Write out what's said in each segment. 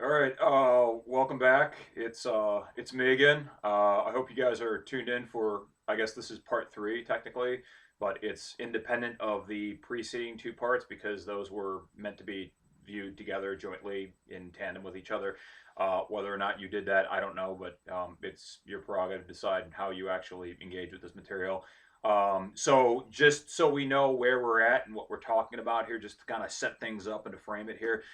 All right, welcome back. It's me again. I hope you guys are tuned in for. I guess this is part three technically, but it's independent of the preceding two parts because those were meant to be viewed together jointly in tandem with each other. Whether or not you did that, I don't know, but it's your prerogative to decide how you actually engage with this material. So just so we know where we're at and what we're talking about here, just to kind of set things up and to frame it here.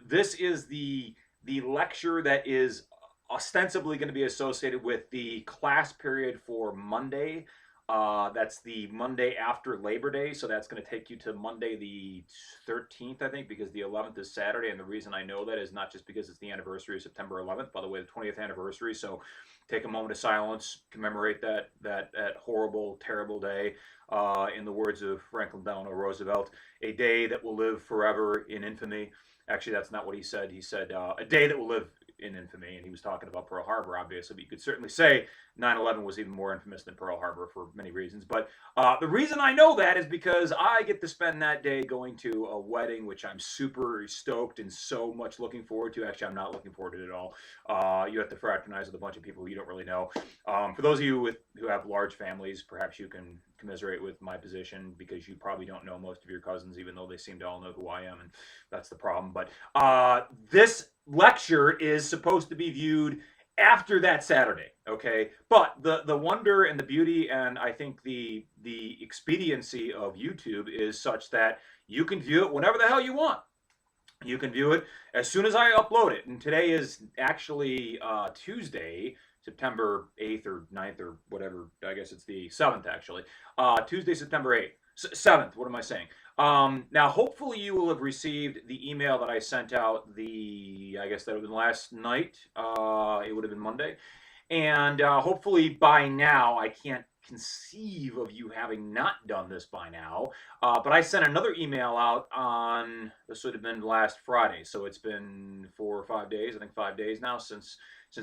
This is the lecture that is ostensibly going to be associated with the class period for Monday. That's the Monday after Labor Day, so that's going to take you to Monday the 13th, I think, because the 11th is Saturday. And the reason I know that is not just because it's the anniversary of September 11th, by the way, the 20th anniversary. So take a moment of silence, commemorate that horrible, terrible day. In the words of Franklin Delano Roosevelt, a day that will live forever in infamy. Actually, that's not what he said. He said a day that will live in infamy, and he was talking about Pearl Harbor, obviously. But you could certainly say 9/11 was even more infamous than Pearl Harbor for many reasons. But the reason I know that is because I get to spend that day going to a wedding, which I'm super stoked and so much looking forward to. Actually, I'm not looking forward to it at all. You have to fraternize with a bunch of people who you don't really know. For those of you who have large families, perhaps you can commiserate with my position because you probably don't know most of your cousins, even though they seem to all know who I am, and that's the problem. But this lecture is supposed to be viewed after that Saturday, okay? But the wonder and the beauty and I think the expediency of YouTube is such that you can view it whenever the hell you want. You can view it as soon as I upload it. And today is actually Tuesday, September 8th or 9th or whatever. I guess it's the 7th, actually. Tuesday, September 8th. 7th, what am I saying? Now, hopefully, you will have received the email that I sent out I guess that would have been last night. It would have been Monday. And hopefully by now, I can't conceive of you having not done this by now. But I sent another email out this would have been last Friday. So it's been 4 or 5 days, I think 5 days now since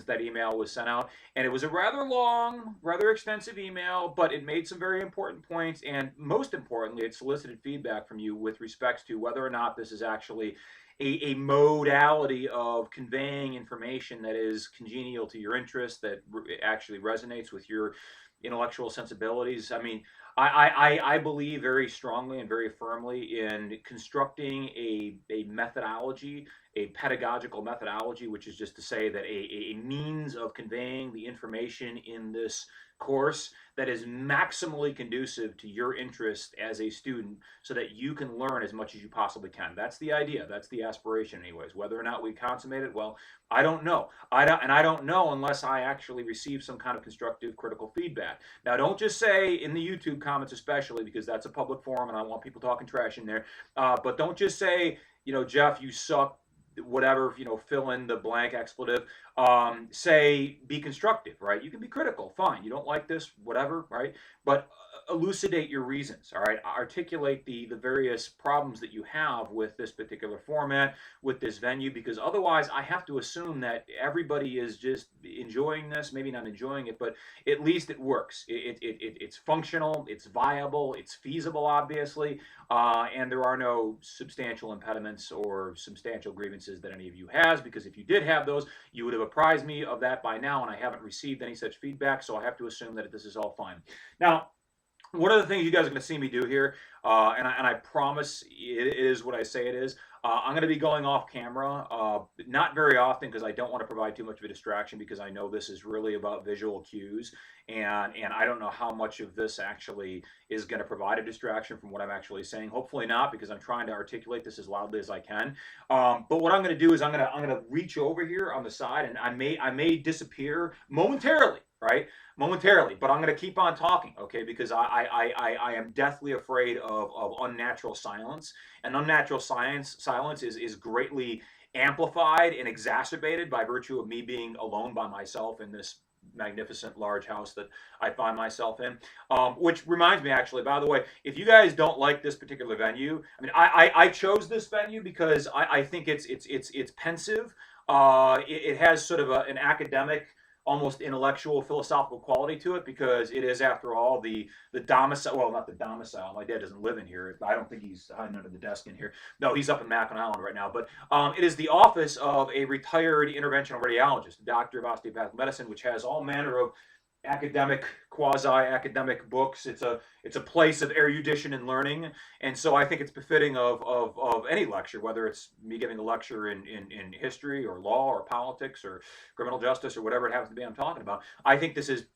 that email was sent out. And it was a rather long, rather extensive email, but it made some very important points. And most importantly, it solicited feedback from you with respects to whether or not this is actually a modality of conveying information that is congenial to your interests, that actually resonates with your intellectual sensibilities. I mean, I believe very strongly and very firmly in constructing a methodology, a pedagogical methodology, which is just to say that a means of conveying the information in this course that is maximally conducive to your interest as a student so that you can learn as much as you possibly can. That's the idea. That's the aspiration, anyways. Whether or not we consummate it, well, I don't know. I don't know unless I actually receive some kind of constructive critical feedback. Now, don't just say in the YouTube comments, especially because that's a public forum and I want people talking trash in there. But don't just say, Jeff, you suck, whatever, fill in the blank expletive. Say, be constructive, right? You can be critical, fine. You don't like this, whatever, right? But elucidate your reasons, all right? Articulate the various problems that you have with this particular format, with this venue, because otherwise I have to assume that everybody is just enjoying this, maybe not enjoying it, but at least it works. It's functional, it's viable, it's feasible, obviously, and there are no substantial impediments or substantial grievances that any of you has, because if you did have those, you would have apprised me of that by now, and I haven't received any such feedback, so I have to assume that this is all fine. Now, one of the things you guys are going to see me do here, and I promise it is what I say it is. I'm going to be going off camera, not very often because I don't want to provide too much of a distraction because I know this is really about visual cues, and I don't know how much of this actually is going to provide a distraction from what I'm actually saying. Hopefully not, because I'm trying to articulate this as loudly as I can. But what I'm going to do is I'm going to reach over here on the side, and I may disappear momentarily, right? Momentarily, but I'm going to keep on talking, okay? Because I am deathly afraid of unnatural silence, and unnatural silence is greatly amplified and exacerbated by virtue of me being alone by myself in this magnificent large house that I find myself in. Which reminds me, actually, by the way, if you guys don't like this particular venue, I mean, I chose this venue because I think it's pensive. It has sort of an academic almost intellectual, philosophical quality to it, because it is, after all, the domicile. Well, not the domicile. My dad doesn't live in here. I don't think he's hiding under the desk in here. No, he's up in Mackinac Island right now. But it is the office of a retired interventional radiologist, a doctor of osteopathic medicine, which has all manner of academic, quasi-academic books. It's a place of erudition and learning, and so I think it's befitting of any lecture, whether it's me giving a lecture in history or law or politics or criminal justice or whatever it happens to be I'm talking about. I think this is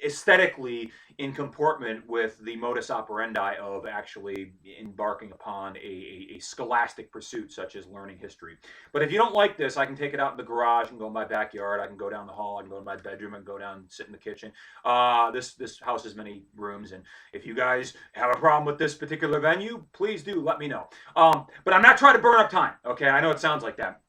aesthetically in comportment with the modus operandi of actually embarking upon a scholastic pursuit such as learning history. But if you don't like this, I can take it out in the garage and go in my backyard. I can go down the hall. I can go in my bedroom and go down and sit in the kitchen. This house has many rooms, and if you guys have a problem with this particular venue, please do let me know. But I'm not trying to burn up time. Okay, I know it sounds like that.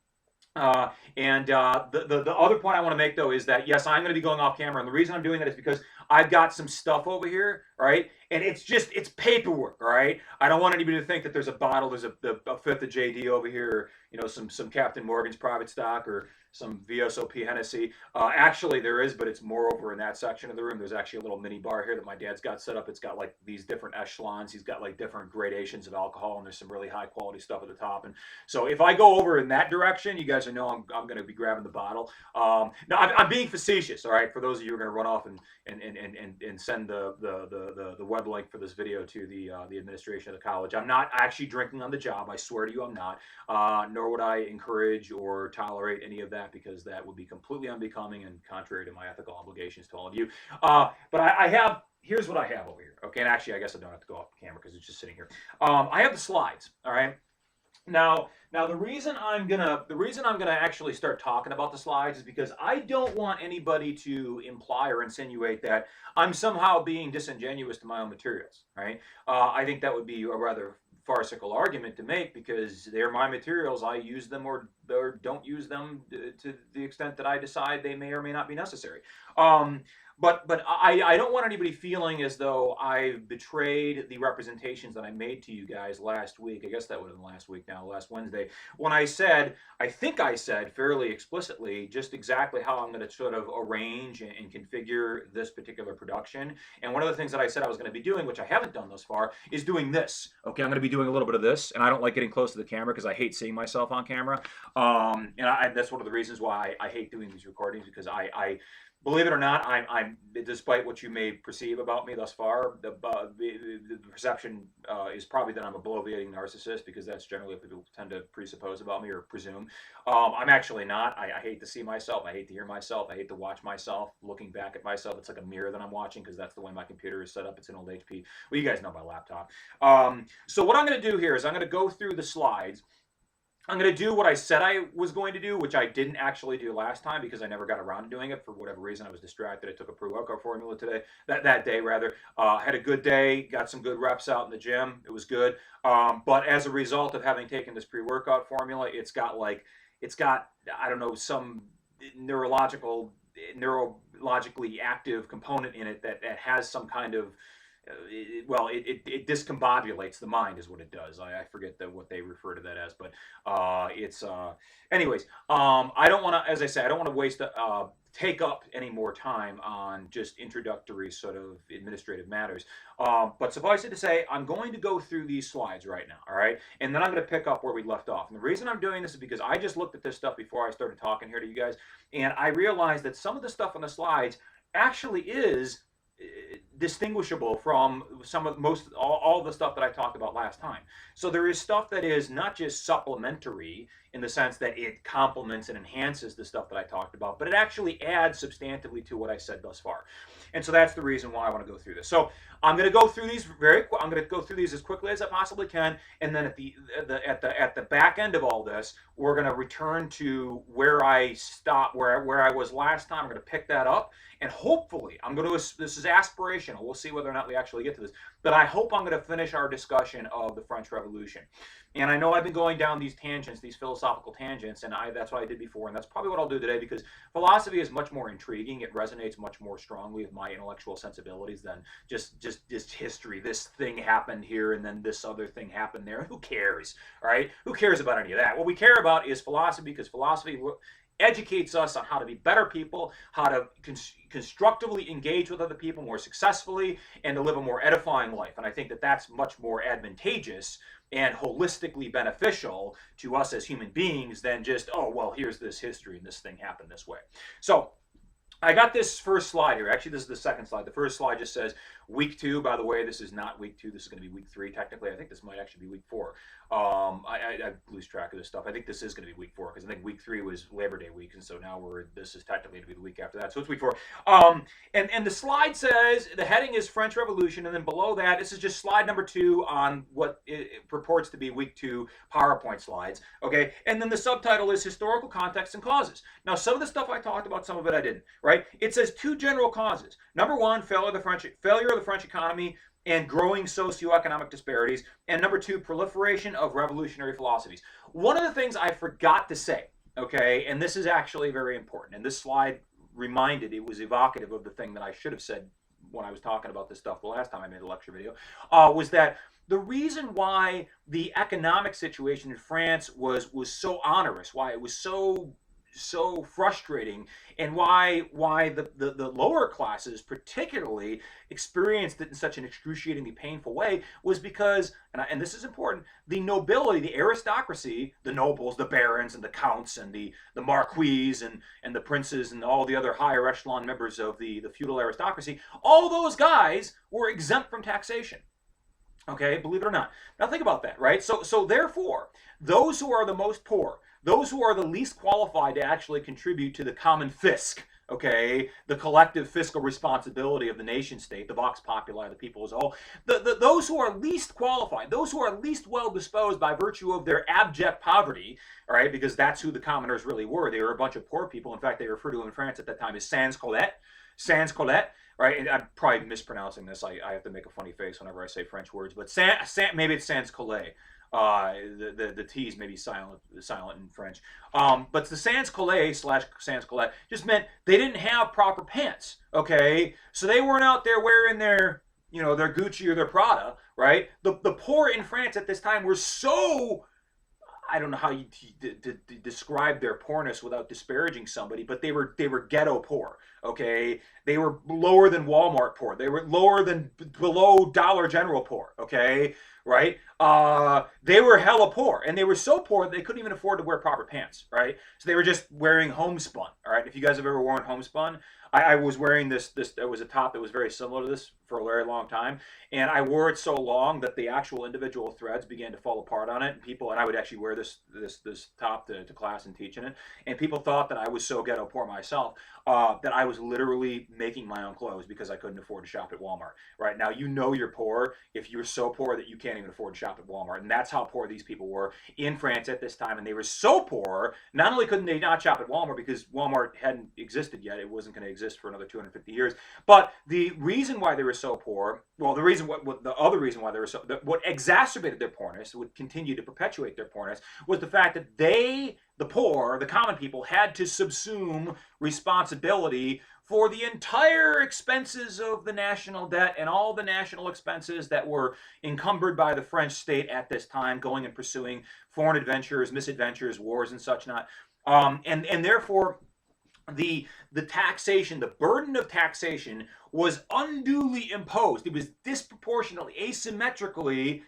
The other point I want to make, though, is that yes, I'm going to be going off camera, and the reason I'm doing that is because I've got some stuff over here, right? And it's paperwork, all right? I don't want anybody to think that there's a bottle, there's a fifth of JD over here, or, some Captain Morgan's private stock, or some VSOP Hennessy. Actually, there is, but it's more over in that section of the room. There's actually a little mini bar here that my dad's got set up. It's got like these different echelons. He's got like different gradations of alcohol, and there's some really high quality stuff at the top. And so if I go over in that direction, you guys know I'm going to be grabbing the bottle. Now I'm being facetious, all right. For those of you who are going to run off and send the web link for this video to the administration of the college, I'm not actually drinking on the job. I swear to you, I'm not. Nor would I encourage or tolerate any of that, because that would be completely unbecoming and contrary to my ethical obligations to all of you. But I have, here's what I have over here. Okay, and actually, I guess I don't have to go off the camera because it's just sitting here. I have the slides. All right. Now the reason I'm gonna actually start talking about the slides is because I don't want anybody to imply or insinuate that I'm somehow being disingenuous to my own materials. Right? I think that would be a rather farcical argument to make, because they're my materials. I use them or don't use them to the extent that I decide they may or may not be necessary. But I don't want anybody feeling as though I've betrayed the representations that I made to you guys last week. I guess that would have been last week now, last Wednesday, when I think I said fairly explicitly just exactly how I'm going to sort of arrange and configure this particular production. And one of the things that I said I was going to be doing, which I haven't done thus far, is doing this. Okay, I'm going to be doing a little bit of this, and I don't like getting close to the camera because I hate seeing myself on camera. And that's one of the reasons why I hate doing these recordings, because I believe it or not, I'm despite what you may perceive about me thus far, the perception is probably that I'm a bloviating narcissist, because that's generally what people tend to presuppose about me or presume. I'm actually not. I hate to see myself. I hate to hear myself. I hate to watch myself looking back at myself. It's like a mirror that I'm watching, because that's the way my computer is set up. It's an old HP. Well, you guys know my laptop. So what I'm going to do here is I'm going to go through the slides. I'm going to do what I said I was going to do, which I didn't actually do last time because I never got around to doing it for whatever reason. I was distracted. I took a pre-workout formula today, that day rather. Had a good day, got some good reps out in the gym. It was good. But as a result of having taken this pre-workout formula, it's got I don't know, some neurologically active component in it that has some kind of it discombobulates the mind, is what it does. I forget what they refer to that as, but anyways. I don't want to, as I say, I don't want to waste take up any more time on just introductory sort of administrative matters. But suffice it to say, I'm going to go through these slides right now, all right? And then I'm going to pick up where we left off. And the reason I'm doing this is because I just looked at this stuff before I started talking here to you guys, and I realized that some of the stuff on the slides actually is distinguishable from all the stuff that I talked about last time. So there is stuff that is not just supplementary in the sense that it complements and enhances the stuff that I talked about, but it actually adds substantively to what I said thus far. And so that's the reason why I want to go through this. So I'm going to go through these I'm going to go through these as quickly as I possibly can, and then at the back end of all this, we're going to return to where I stopped, where I was last time. I'm going to pick that up, and hopefully this is aspirational. We'll see whether or not we actually get to this, but I hope I'm going to finish our discussion of the French Revolution. And I know I've been going down these tangents, these philosophical tangents, and that's what I did before, and that's probably what I'll do today, because philosophy is much more intriguing. It resonates much more strongly with my intellectual sensibilities than just history. This thing happened here, and then this other thing happened there. Who cares, all right? Who cares about any of that? What we care about is philosophy, because philosophy educates us on how to be better people, how to constructively engage with other people more successfully, and to live a more edifying life. And I think that that's much more advantageous and holistically beneficial to us as human beings than just, oh, well, here's this history and this thing happened this way. So I got this first slide here. Actually, this is the second slide. The first slide just says week 2. By the way, this is not week 2. This is going to be week 3. Technically, I think this might actually be week 4. I lose track of this stuff. I think this is going to be week 4 because I think week 3 was Labor Day week, and so now this is technically going to be the week after that. So it's week 4. And the slide says the heading is French Revolution, and then below that, this is just slide number 2 on what it purports to be week 2 PowerPoint slides. Okay, and then the subtitle is Historical Context and Causes. Now, some of the stuff I talked about, some of it I didn't. Right? It says 2 general causes. Number 1, failure of the French economy and growing socioeconomic disparities. And number 2, proliferation of revolutionary philosophies. One of the things I forgot to say, okay, and this is actually very important, and this slide it was evocative of the thing that I should have said when I was talking about this stuff the last time I made a lecture video, was that the reason why the economic situation in France was so onerous, why it was so frustrating, and why the lower classes particularly experienced it in such an excruciatingly painful way was because, and this is important, the nobility, the aristocracy, the nobles, the barons and the counts and the marquis and the princes and all the other higher echelon members of the feudal aristocracy, all those guys were exempt from taxation. Okay, believe it or not. Now think about that, right? So therefore, those who are the most poor, those who are the least qualified to actually contribute to the common fisc, okay, the collective fiscal responsibility of the nation state, the vox populi, the people as a whole, those who are least qualified, those who are least well disposed by virtue of their abject poverty, all right, because that's who the commoners really were. They were a bunch of poor people. In fact, they referred to them in France at that time as sans culottes, right? And I'm probably mispronouncing this. I have to make a funny face whenever I say French words, but maybe it's sans culotte. The T's may be silent in French. But the sans culotte / sans culotte just meant they didn't have proper pants. Okay, so they weren't out there wearing their Gucci or their Prada, right? The poor in France at this time were so, I don't know how you describe their poorness without disparaging somebody, but they were ghetto poor. Okay, they were lower than Walmart poor. They were lower than below Dollar General poor. Okay, right? They were hella poor, and they were so poor that they couldn't even afford to wear proper pants. Right? So they were just wearing homespun. All right. If you guys have ever worn homespun, I was wearing this. There was a top that was very similar to this for a very long time, and I wore it so long that the actual individual threads began to fall apart on it. And I would actually wear this top to class and teach in it, and people thought that I was so ghetto poor myself that I was literally making my own clothes because I couldn't afford to shop at Walmart. Right now, you're poor if you're so poor that you can't even afford to shop at Walmart, and that's how poor these people were in France at this time. And they were so poor, not only couldn't they not shop at Walmart because Walmart hadn't existed yet, it wasn't going to exist for another 250 years. But the reason why they were so poor, well, the other reason why they were so, what exacerbated their poorness, would continue to perpetuate their poorness, was the fact that they, the poor, the common people, had to subsume responsibility for the entire expenses of the national debt and all the national expenses that were encumbered by the French state at this time, going and pursuing foreign adventures, misadventures, wars, and such not. And therefore, the taxation, the burden of taxation was unduly imposed. It was disproportionately, asymmetrically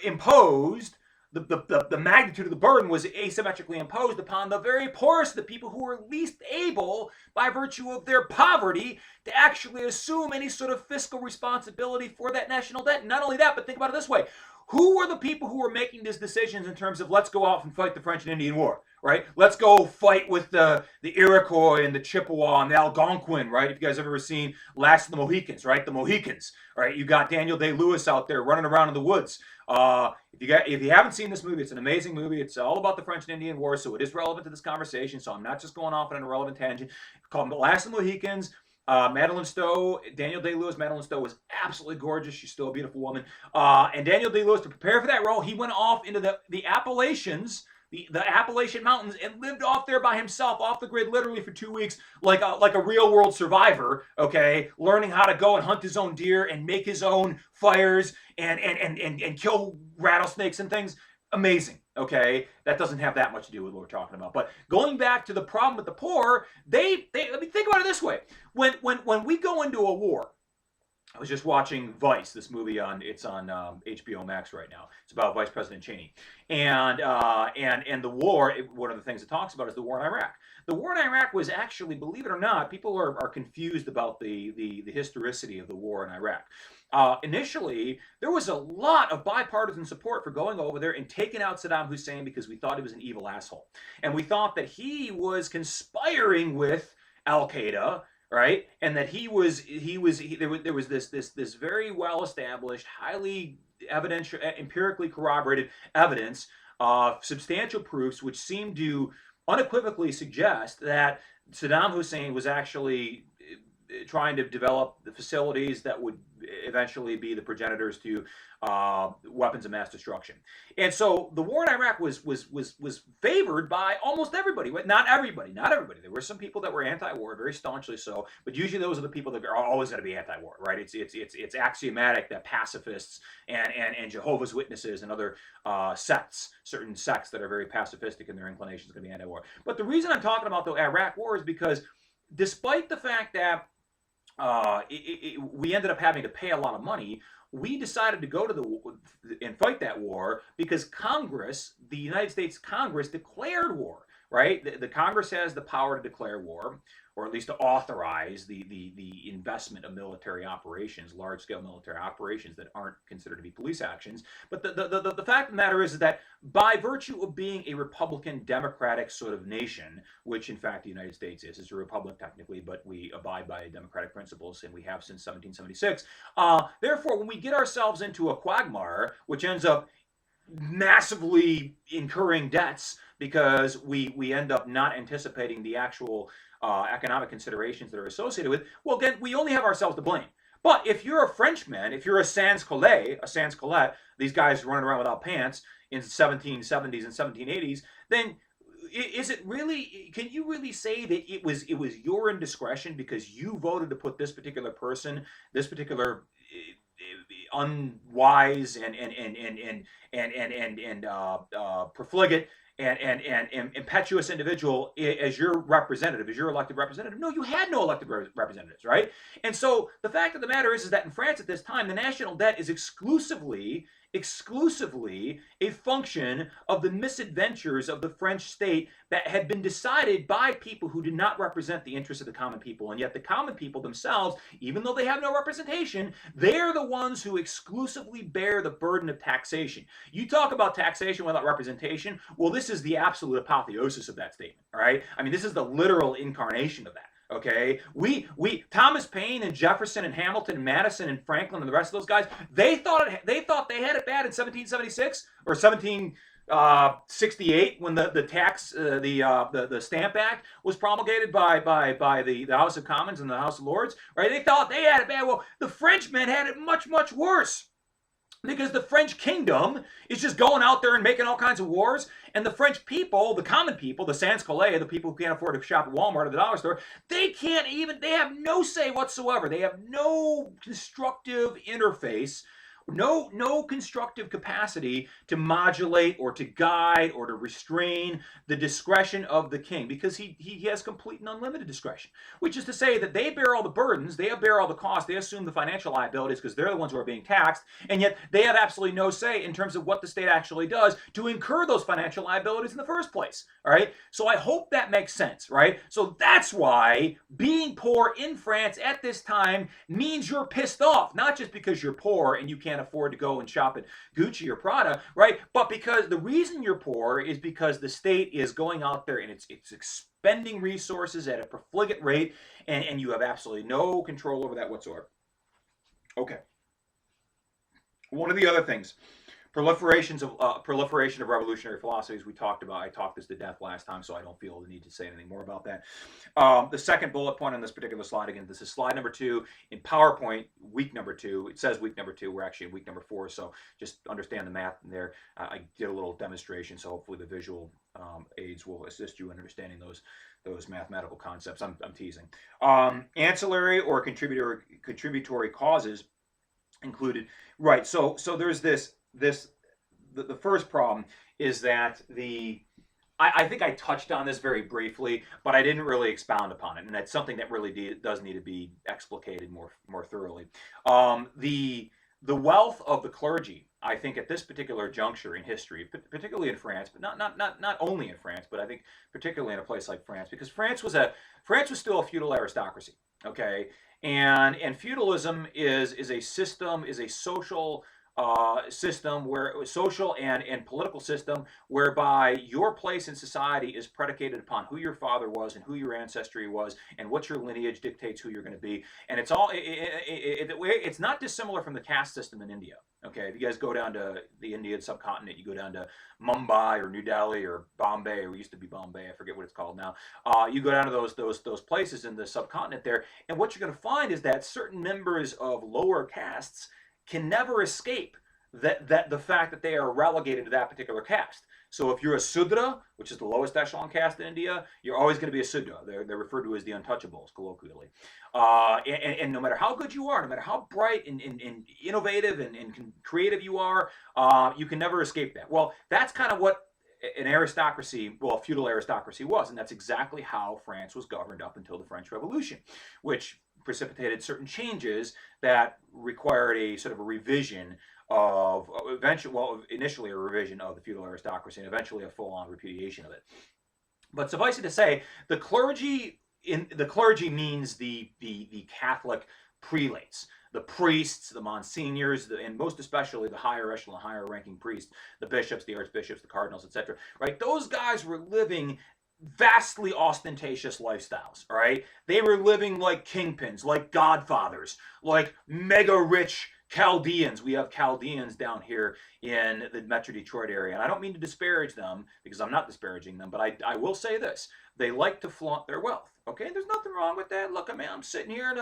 imposed. The magnitude of the burden was asymmetrically imposed upon the very poorest, the people who were least able, by virtue of their poverty, to actually assume any sort of fiscal responsibility for that national debt. Not only that, but think about it this way. Who were the people who were making these decisions in terms of let's go out and fight the French and Indian War, right? Let's go fight with the Iroquois and the Chippewa and the Algonquin, right? If you guys have ever seen Last of the Mohicans, right? The Mohicans, right? You got Daniel Day-Lewis out there running around in the woods. If you haven't seen this movie, it's an amazing movie. It's all about the French and Indian War, so it is relevant to this conversation. So I'm not just going off on an irrelevant tangent. It's called Last of the Mohicans. Madeline Stowe, Daniel Day-Lewis. Madeline Stowe was absolutely gorgeous. She's still a beautiful woman. And Daniel Day-Lewis, to prepare for that role, he went off into the Appalachians, the Appalachian Mountains, and lived off there by himself, off the grid, literally for 2 weeks, like a real world survivor. Okay, learning how to go and hunt his own deer and make his own fires and kill rattlesnakes and things. Amazing. Okay, that doesn't have that much to do with what we're talking about. But going back to the problem with the poor, they let me think about it this way: when we go into a war, I was just watching Vice, this movie it's on HBO Max right now. It's about Vice President Cheney, and the war. One of the things it talks about is the war in Iraq. The war in Iraq was actually, believe it or not, people are confused about the historicity of the war in Iraq. Initially, there was a lot of bipartisan support for going over there and taking out Saddam Hussein because we thought he was an evil asshole, and we thought that he was conspiring with Al Qaeda, right? And that there was this very well established, highly evidential, empirically corroborated evidence of substantial proofs which seemed to unequivocally suggest that Saddam Hussein was actually trying to develop the facilities that would eventually be the progenitors to weapons of mass destruction. And so the war in Iraq was favored by almost everybody. Not everybody. There were some people that were anti-war, very staunchly so, but usually those are the people that are always going to be anti-war, right? It's axiomatic that pacifists and Jehovah's Witnesses and other sects, certain sects that are very pacifistic in their inclinations, are going to be anti-war. But the reason I'm talking about the Iraq war is because despite the fact that we ended up having to pay a lot of money, we decided to go to and fight that war because Congress, the United States Congress, declared war. Right? The Congress has the power to declare war, or at least to authorize the investment of military operations, large-scale military operations that aren't considered to be police actions. But the fact of the matter is that by virtue of being a Republican, democratic sort of nation, which in fact the United States is, it's a republic technically, but we abide by democratic principles, and we have since 1776. Therefore, when we get ourselves into a quagmire, which ends up massively incurring debts because we end up not anticipating the actual economic considerations that are associated with, well, again, we only have ourselves to blame. But if you're a Frenchman, if you're a sans culotte, these guys running around without pants in the 1770s and 1780s, then is it really, can you really say that it was your indiscretion because you voted to put this particular person, this particular unwise and profligate and impetuous individual as your representative, as your elected representative? No, you had no elected representatives, right? And so the fact of the matter is that in France at this time, the national debt is exclusively a function of the misadventures of the French state that had been decided by people who did not represent the interests of the common people. And yet the common people themselves, even though they have no representation, they're the ones who exclusively bear the burden of taxation. You talk about taxation without representation, well, this is the absolute apotheosis of that statement, all right? I mean, this is the literal incarnation of that. Okay, Thomas Paine and Jefferson and Hamilton and Madison and Franklin and the rest of those guys, they thought they had it bad in 1776 or 1768 when the Stamp Act was promulgated by the House of Commons and the House of Lords, right? They thought they had it bad. Well, the Frenchmen had it much worse. Because the French kingdom is just going out there and making all kinds of wars. And the French people, the common people, the sans culottes, the people who can't afford to shop at Walmart or the dollar store, they have no say whatsoever. They have no constructive interface, no constructive capacity to modulate or to guide or to restrain the discretion of the king, because he has complete and unlimited discretion, which is to say that they bear all the burdens, they bear all the costs, they assume the financial liabilities because they're the ones who are being taxed, and yet they have absolutely no say in terms of what the state actually does to incur those financial liabilities in the first place. All right, so I hope that makes sense, right? So that's why being poor in France at this time means you're pissed off, not just because you're poor and you can't afford to go and shop at Gucci or Prada, right? But because the reason you're poor is because the state is going out there and it's expending resources at a profligate rate, and you have absolutely no control over that whatsoever. Okay. One of the other things, proliferation of revolutionary philosophies we talked about. I talked this to death last time, so I don't feel the need to say anything more about that. The second bullet point on this particular slide, again, this is slide number 2 in PowerPoint, week number 2. It says week number 2. We're actually in week number 4, so just understand the math in there. I did a little demonstration, so hopefully the visual aids will assist you in understanding those mathematical concepts. I'm teasing. Ancillary or contributory causes included. Right. So there's the first problem is that I think I touched on this very briefly, but I didn't really expound upon it, and that's something that really does need to be explicated more thoroughly. The wealth of the clergy, I think, at this particular juncture in history, particularly in France, but not only in France, but I think particularly in a place like France, because France was still a feudal aristocracy, okay, and feudalism is a system, is a social system, where social and political system, whereby your place in society is predicated upon who your father was and who your ancestry was and what your lineage dictates who you're going to be. And it's not dissimilar from the caste system in India. Okay, if you guys go down to the Indian subcontinent, you go down to Mumbai or New Delhi or Bombay, or it used to be Bombay, I forget what it's called now. You go down to those places in the subcontinent there, and what you're going to find is that certain members of lower castes can never escape the fact that they are relegated to that particular caste. So if you're a Sudra, which is the lowest echelon caste in India, you're always going to be a Sudra. They're referred to as the untouchables, colloquially. And no matter how good you are, no matter how bright and innovative and creative you are, you can never escape that. Well, that's kind of what an aristocracy, well, a feudal aristocracy was, and that's exactly how France was governed up until the French Revolution, which precipitated certain changes that required a sort of a revision of eventually, well, initially a revision of the feudal aristocracy, and eventually a full-on repudiation of it. But suffice it to say, the clergy means the Catholic prelates, the priests, the monsignors, and most especially the higher echelon, higher ranking priests, the bishops, the archbishops, the cardinals, etc. Right? Those guys were living vastly ostentatious lifestyles. All right, they were living like kingpins, like godfathers, like mega rich Chaldeans. We have Chaldeans down here in the Metro Detroit area, and I don't mean to disparage them, because I'm not disparaging them, but I will say this: they like to flaunt their wealth. Okay, there's nothing wrong with that. Look, I mean, I'm sitting here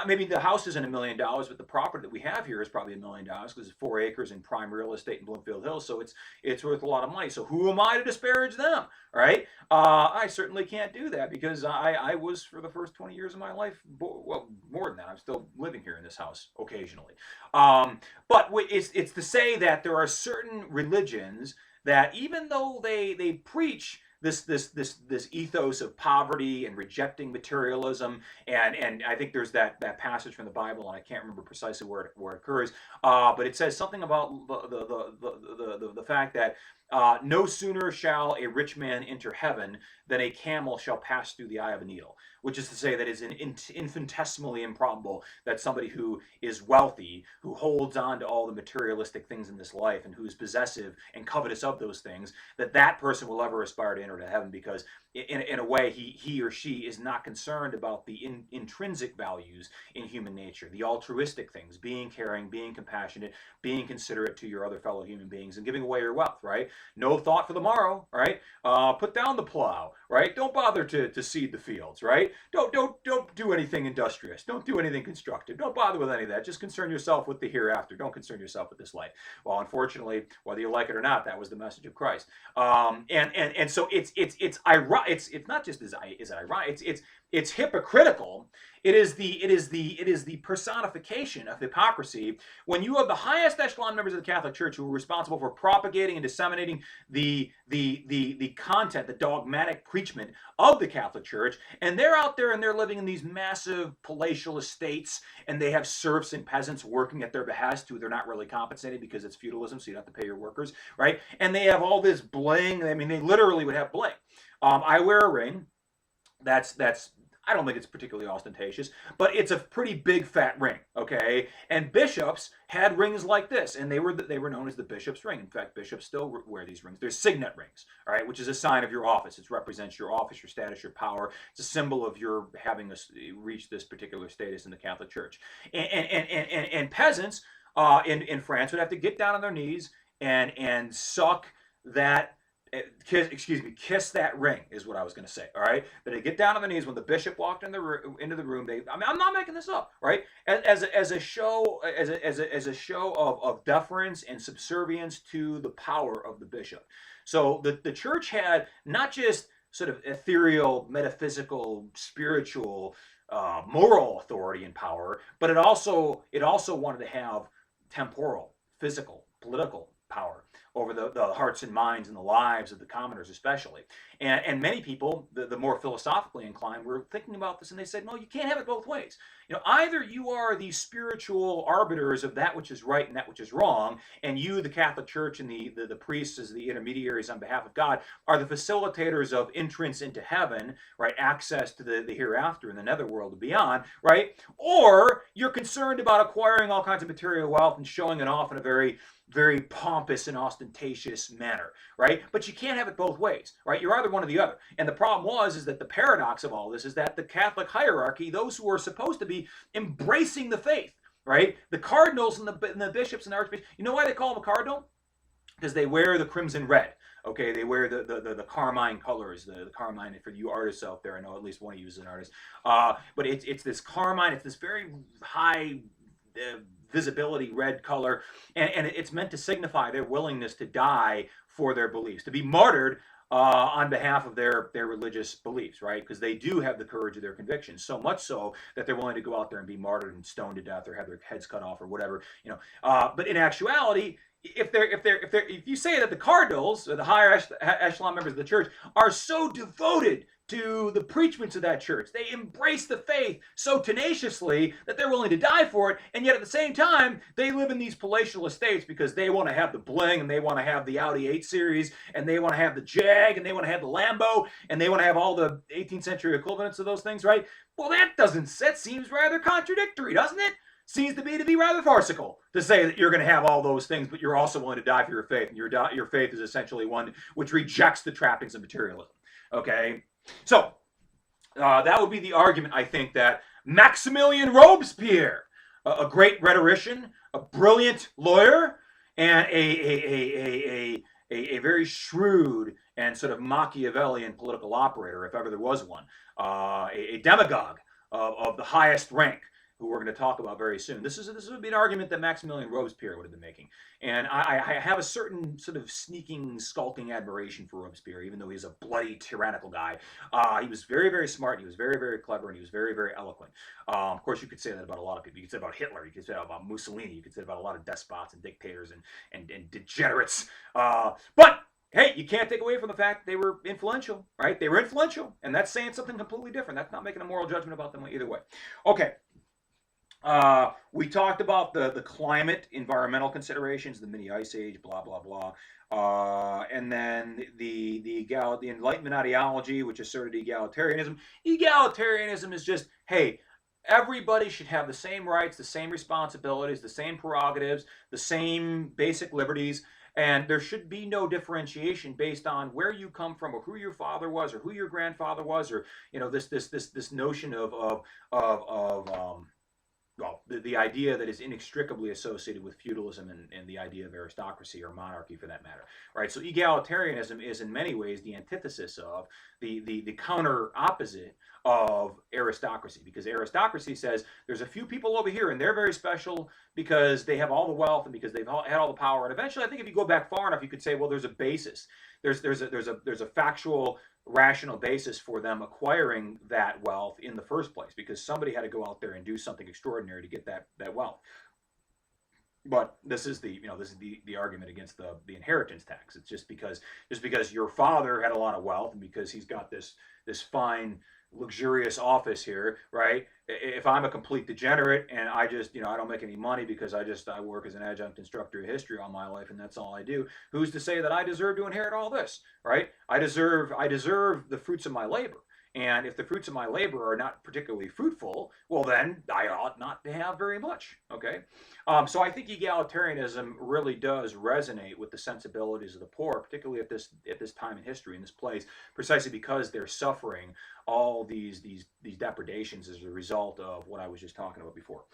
maybe the house isn't $1 million, but the property that we have here is probably $1 million, because it's 4 acres in prime real estate in Bloomfield Hills, so it's worth a lot of money. So who am I to disparage them, right? I certainly can't do that, because I was, for the first 20 years of my life, well, more than that, I'm still living here in this house occasionally. But it's to say that there are certain religions that, even though they preach this ethos of poverty and rejecting materialism, and I think there's that passage from the Bible, and I can't remember precisely where it occurs, but it says something about the fact that no sooner shall a rich man enter heaven than a camel shall pass through the eye of a needle, which is to say that it's infinitesimally improbable that somebody who is wealthy, who holds on to all the materialistic things in this life, and who's possessive and covetous of those things, that person will ever aspire to enter to heaven, because in a way he or she is not concerned about the intrinsic values in human nature, the altruistic things, being caring, being compassionate, being considerate to your other fellow human beings, and giving away your wealth, right? No thought for the morrow, right? Put down the plow, right? Don't bother to seed the fields, right? Don't do anything industrious. Don't do anything constructive. Don't bother with any of that. Just concern yourself with the hereafter. Don't concern yourself with this life. Well, unfortunately, whether you like it or not, that was the message of Christ. And so it's ironic. It's not just is it ironic. It's hypocritical. It is the personification of hypocrisy when you have the highest echelon members of the Catholic Church who are responsible for propagating and disseminating the content, the dogmatic preachment of the Catholic Church, and they're out there and they're living in these massive palatial estates, and they have serfs and peasants working at their behest who they're not really compensated, because it's feudalism, so you don't have to pay your workers, right? And they have all this bling. I mean, they literally would have bling. I wear a ring. That's I don't think it's particularly ostentatious, but it's a pretty big fat ring, okay? And bishops had rings like this, and they were known as the bishop's ring. In fact, bishops still wear these rings. They're signet rings, all right, which is a sign of your office. It represents your office, your status, your power. It's a symbol of your having reached this particular status in the Catholic Church. And peasants in France would have to get down on their knees and suck that. Kiss that ring is what I was going to say. All right, that they get down on their knees when the bishop walked into the room. I'm not making this up, right? As a show of deference and subservience to the power of the bishop. So the church had not just sort of ethereal, metaphysical, spiritual, moral authority and power, but it also wanted to have temporal, physical, political power. over the hearts and minds and the lives of the commoners especially. And many people, the more philosophically inclined, were thinking about this, and they said, no, you can't have it both ways. Either you are the spiritual arbiters of that which is right and that which is wrong, and you, the Catholic Church, and the priests as the intermediaries on behalf of God, are the facilitators of entrance into heaven, right? Access to the hereafter and the netherworld and beyond, right? Or you're concerned about acquiring all kinds of material wealth and showing it off in a very pompous and ostentatious manner, right? But you can't have it both ways, right? You're either one or the other. And the problem is that the paradox of all this is that the Catholic hierarchy, those who are supposed to be embracing the faith, right? The cardinals and the bishops and the archbishops, you know why they call them a cardinal? Because they wear the crimson red. Okay, they wear the carmine colors, the carmine. For you artists out there, I know at least one of you is an artist. But it's this carmine. It's this very high visibility red color, and it's meant to signify their willingness to die for their beliefs, to be martyred on behalf of their religious beliefs, right? Because they do have the courage of their convictions, so much so that they're willing to go out there and be martyred and stoned to death or have their heads cut off or whatever, But in actuality, if you say that the cardinals or the higher echelon members of the church are so devoted to the preachments of that church, they embrace the faith so tenaciously that they're willing to die for it, and yet at the same time they live in these palatial estates because they want to have the bling, and they want to have the Audi 8 Series, and they want to have the Jag, and they want to have the Lambo, and they want to have all the 18th century equivalents of those things, right? Well, that seems rather contradictory, doesn't it? Seems to be rather farcical to say that you're going to have all those things, but you're also willing to die for your faith, and your faith is essentially one which rejects the trappings of materialism. Okay, so that would be the argument, I think, that Maximilien Robespierre, a great rhetorician, a brilliant lawyer, and a very shrewd and sort of Machiavellian political operator, if ever there was one, a demagogue of the highest rank, who we're going to talk about very soon. This would be an argument that Maximilien Robespierre would have been making. And I have a certain sort of sneaking, skulking admiration for Robespierre, even though he's a bloody, tyrannical guy. He was very, very smart, he was very, very clever, and he was very, very eloquent. Of course, you could say that about a lot of people. You could say about Hitler, you could say about Mussolini, you could say about a lot of despots and dictators and degenerates. But hey, you can't take away from the fact they were influential, right? They were influential, and that's saying something completely different. That's not making a moral judgment about them either way. Okay. We talked about the climate, environmental considerations, the mini ice age, blah blah blah, and then the Enlightenment ideology, which asserted egalitarianism. Egalitarianism is just, hey, everybody should have the same rights, the same responsibilities, the same prerogatives, the same basic liberties, and there should be no differentiation based on where you come from, or who your father was, or who your grandfather was, or this notion of well, the idea that is inextricably associated with feudalism and the idea of aristocracy or monarchy, for that matter, right? So egalitarianism is in many ways the antithesis of the counter opposite of aristocracy, because aristocracy says there's a few people over here and they're very special because they have all the wealth and because they've had all the power. And eventually, I think if you go back far enough, you could say, well, there's a basis. There's a factual, rational basis for them acquiring that wealth in the first place, because somebody had to go out there and do something extraordinary to get that wealth. But this is the argument against the inheritance tax. It's just because your father had a lot of wealth and because he's got this fine, luxurious office here, right? If I'm a complete degenerate and I just, I don't make any money because I work as an adjunct instructor of history all my life and that's all I do, who's to say that I deserve to inherit all this, right? I deserve the fruits of my labor. And if the fruits of my labor are not particularly fruitful, well, then I ought not to have very much, okay? So I think egalitarianism really does resonate with the sensibilities of the poor, particularly at this time in history, in this place, precisely because they're suffering all these depredations as a result of what I was just talking about before.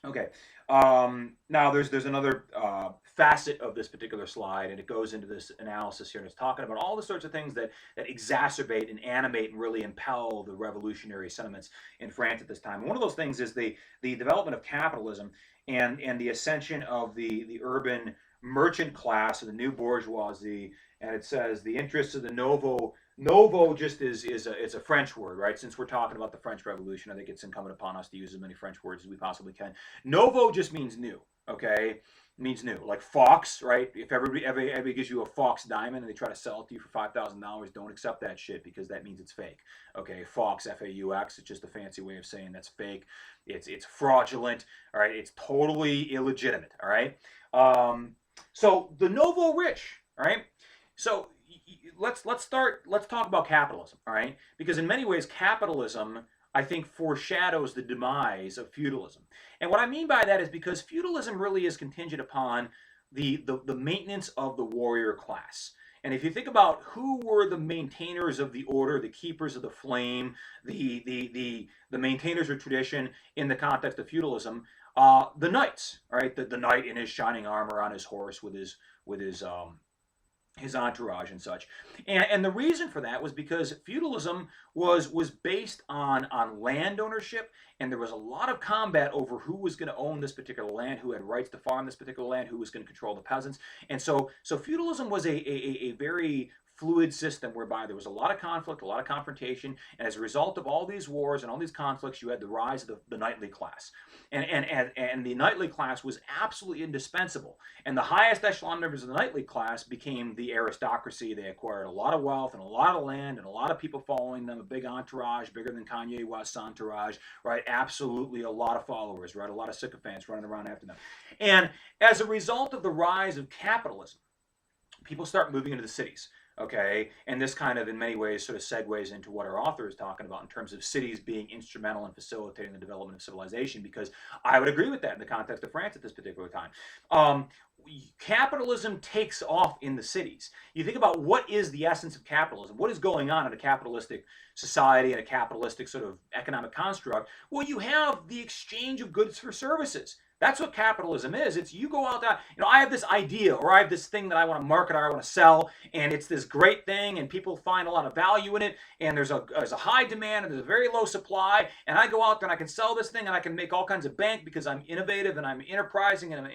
Okay, now there's another facet of this particular slide, and it goes into this analysis here, and it's talking about all the sorts of things that exacerbate and animate and really impel the revolutionary sentiments in France at this time. And one of those things is the development of capitalism and the ascension of the urban merchant class of the new bourgeoisie. And it says the interests of the Novo just is a French word, right? Since we're talking about the French Revolution, I think it's incumbent upon us to use as many French words as we possibly can. Novo just means new, okay? means new. Like Fox, right? If everybody gives you a Fox diamond and they try to sell it to you for $5,000, don't accept that shit because that means it's fake. Okay, Fox, F-A-U-X. It's just a fancy way of saying that's fake. It's fraudulent. All right, it's totally illegitimate. All right. So the novo rich. All right. So let's talk about capitalism. All right, because in many ways capitalism, I think, foreshadows the demise of feudalism. And what I mean by that is because feudalism really is contingent upon the maintenance of the warrior class. And if you think about who were the maintainers of the order, the keepers of the flame, the maintainers of tradition in the context of feudalism, the knights, right? The knight in his shining armor on his horse with his entourage and such. And the reason for that was because feudalism was based on land ownership, and there was a lot of combat over who was going to own this particular land, who had rights to farm this particular land, who was going to control the peasants. And so feudalism was a very fluid system whereby there was a lot of conflict, a lot of confrontation, and as a result of all these wars and all these conflicts, you had the rise of the knightly class. And the knightly class was absolutely indispensable. And the highest echelon members of the knightly class became the aristocracy. They acquired a lot of wealth and a lot of land and a lot of people following them, a big entourage, bigger than Kanye West's entourage, right? Absolutely a lot of followers, right? A lot of sycophants running around after them. And as a result of the rise of capitalism, people start moving into the cities. Okay, and this kind of in many ways sort of segues into what our author is talking about in terms of cities being instrumental in facilitating the development of civilization, because I would agree with that in the context of France at this particular time. Capitalism takes off in the cities. You think about what is the essence of capitalism, what is going on in a capitalistic society and a capitalistic sort of economic construct. Well, you have the exchange of goods for services. That's what capitalism is. It's you go out there, I have this idea or I have this thing that I want to market or I want to sell, and it's this great thing and people find a lot of value in it, and there's a high demand and there's a very low supply, and I go out there and I can sell this thing and I can make all kinds of bank because I'm innovative and I'm enterprising and I'm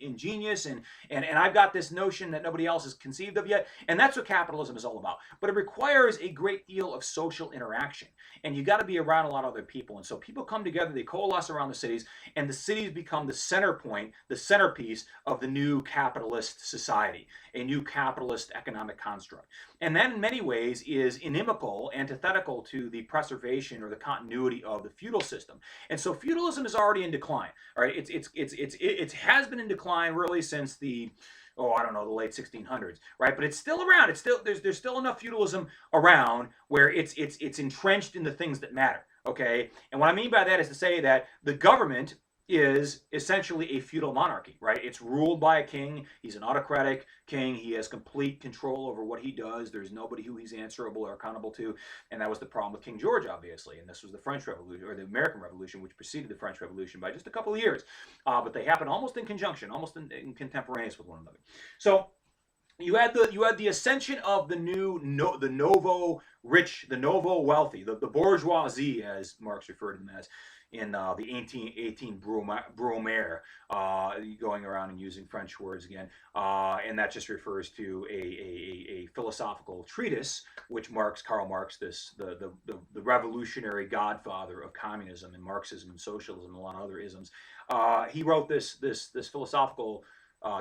ingenious and I've got this notion that nobody else has conceived of yet, and that's what capitalism is all about. But it requires a great deal of social interaction, and you got to be around a lot of other people, and so people come together, they coalesce around the cities, and the cities become the center point, the centerpiece of the new capitalist society, a new capitalist economic construct. And that in many ways is inimical, antithetical to the preservation or the continuity of the feudal system. And so feudalism is already in decline. All right, it has been in decline really since the the late 1600s, right? But it's still around. It's still there's still enough feudalism around where it's entrenched in the things that matter. Okay, and what I mean by that is to say that the government is essentially a feudal monarchy, right? It's ruled by a king. He's an autocratic king. He has complete control over what he does. There's nobody who he's answerable or accountable to. And that was the problem with King George, obviously. And this was the French Revolution, or the American Revolution, which preceded the French Revolution by just a couple of years. But they happened almost in conjunction, almost in contemporaneous with one another. So you had the ascension of the novo rich, the novo wealthy, the bourgeoisie, as Marx referred to them as, in the 1818 Brumaire, going around and using French words again, and that just refers to a philosophical treatise which Karl Marx, the revolutionary godfather of communism and Marxism and socialism and a lot of other isms. He wrote this philosophical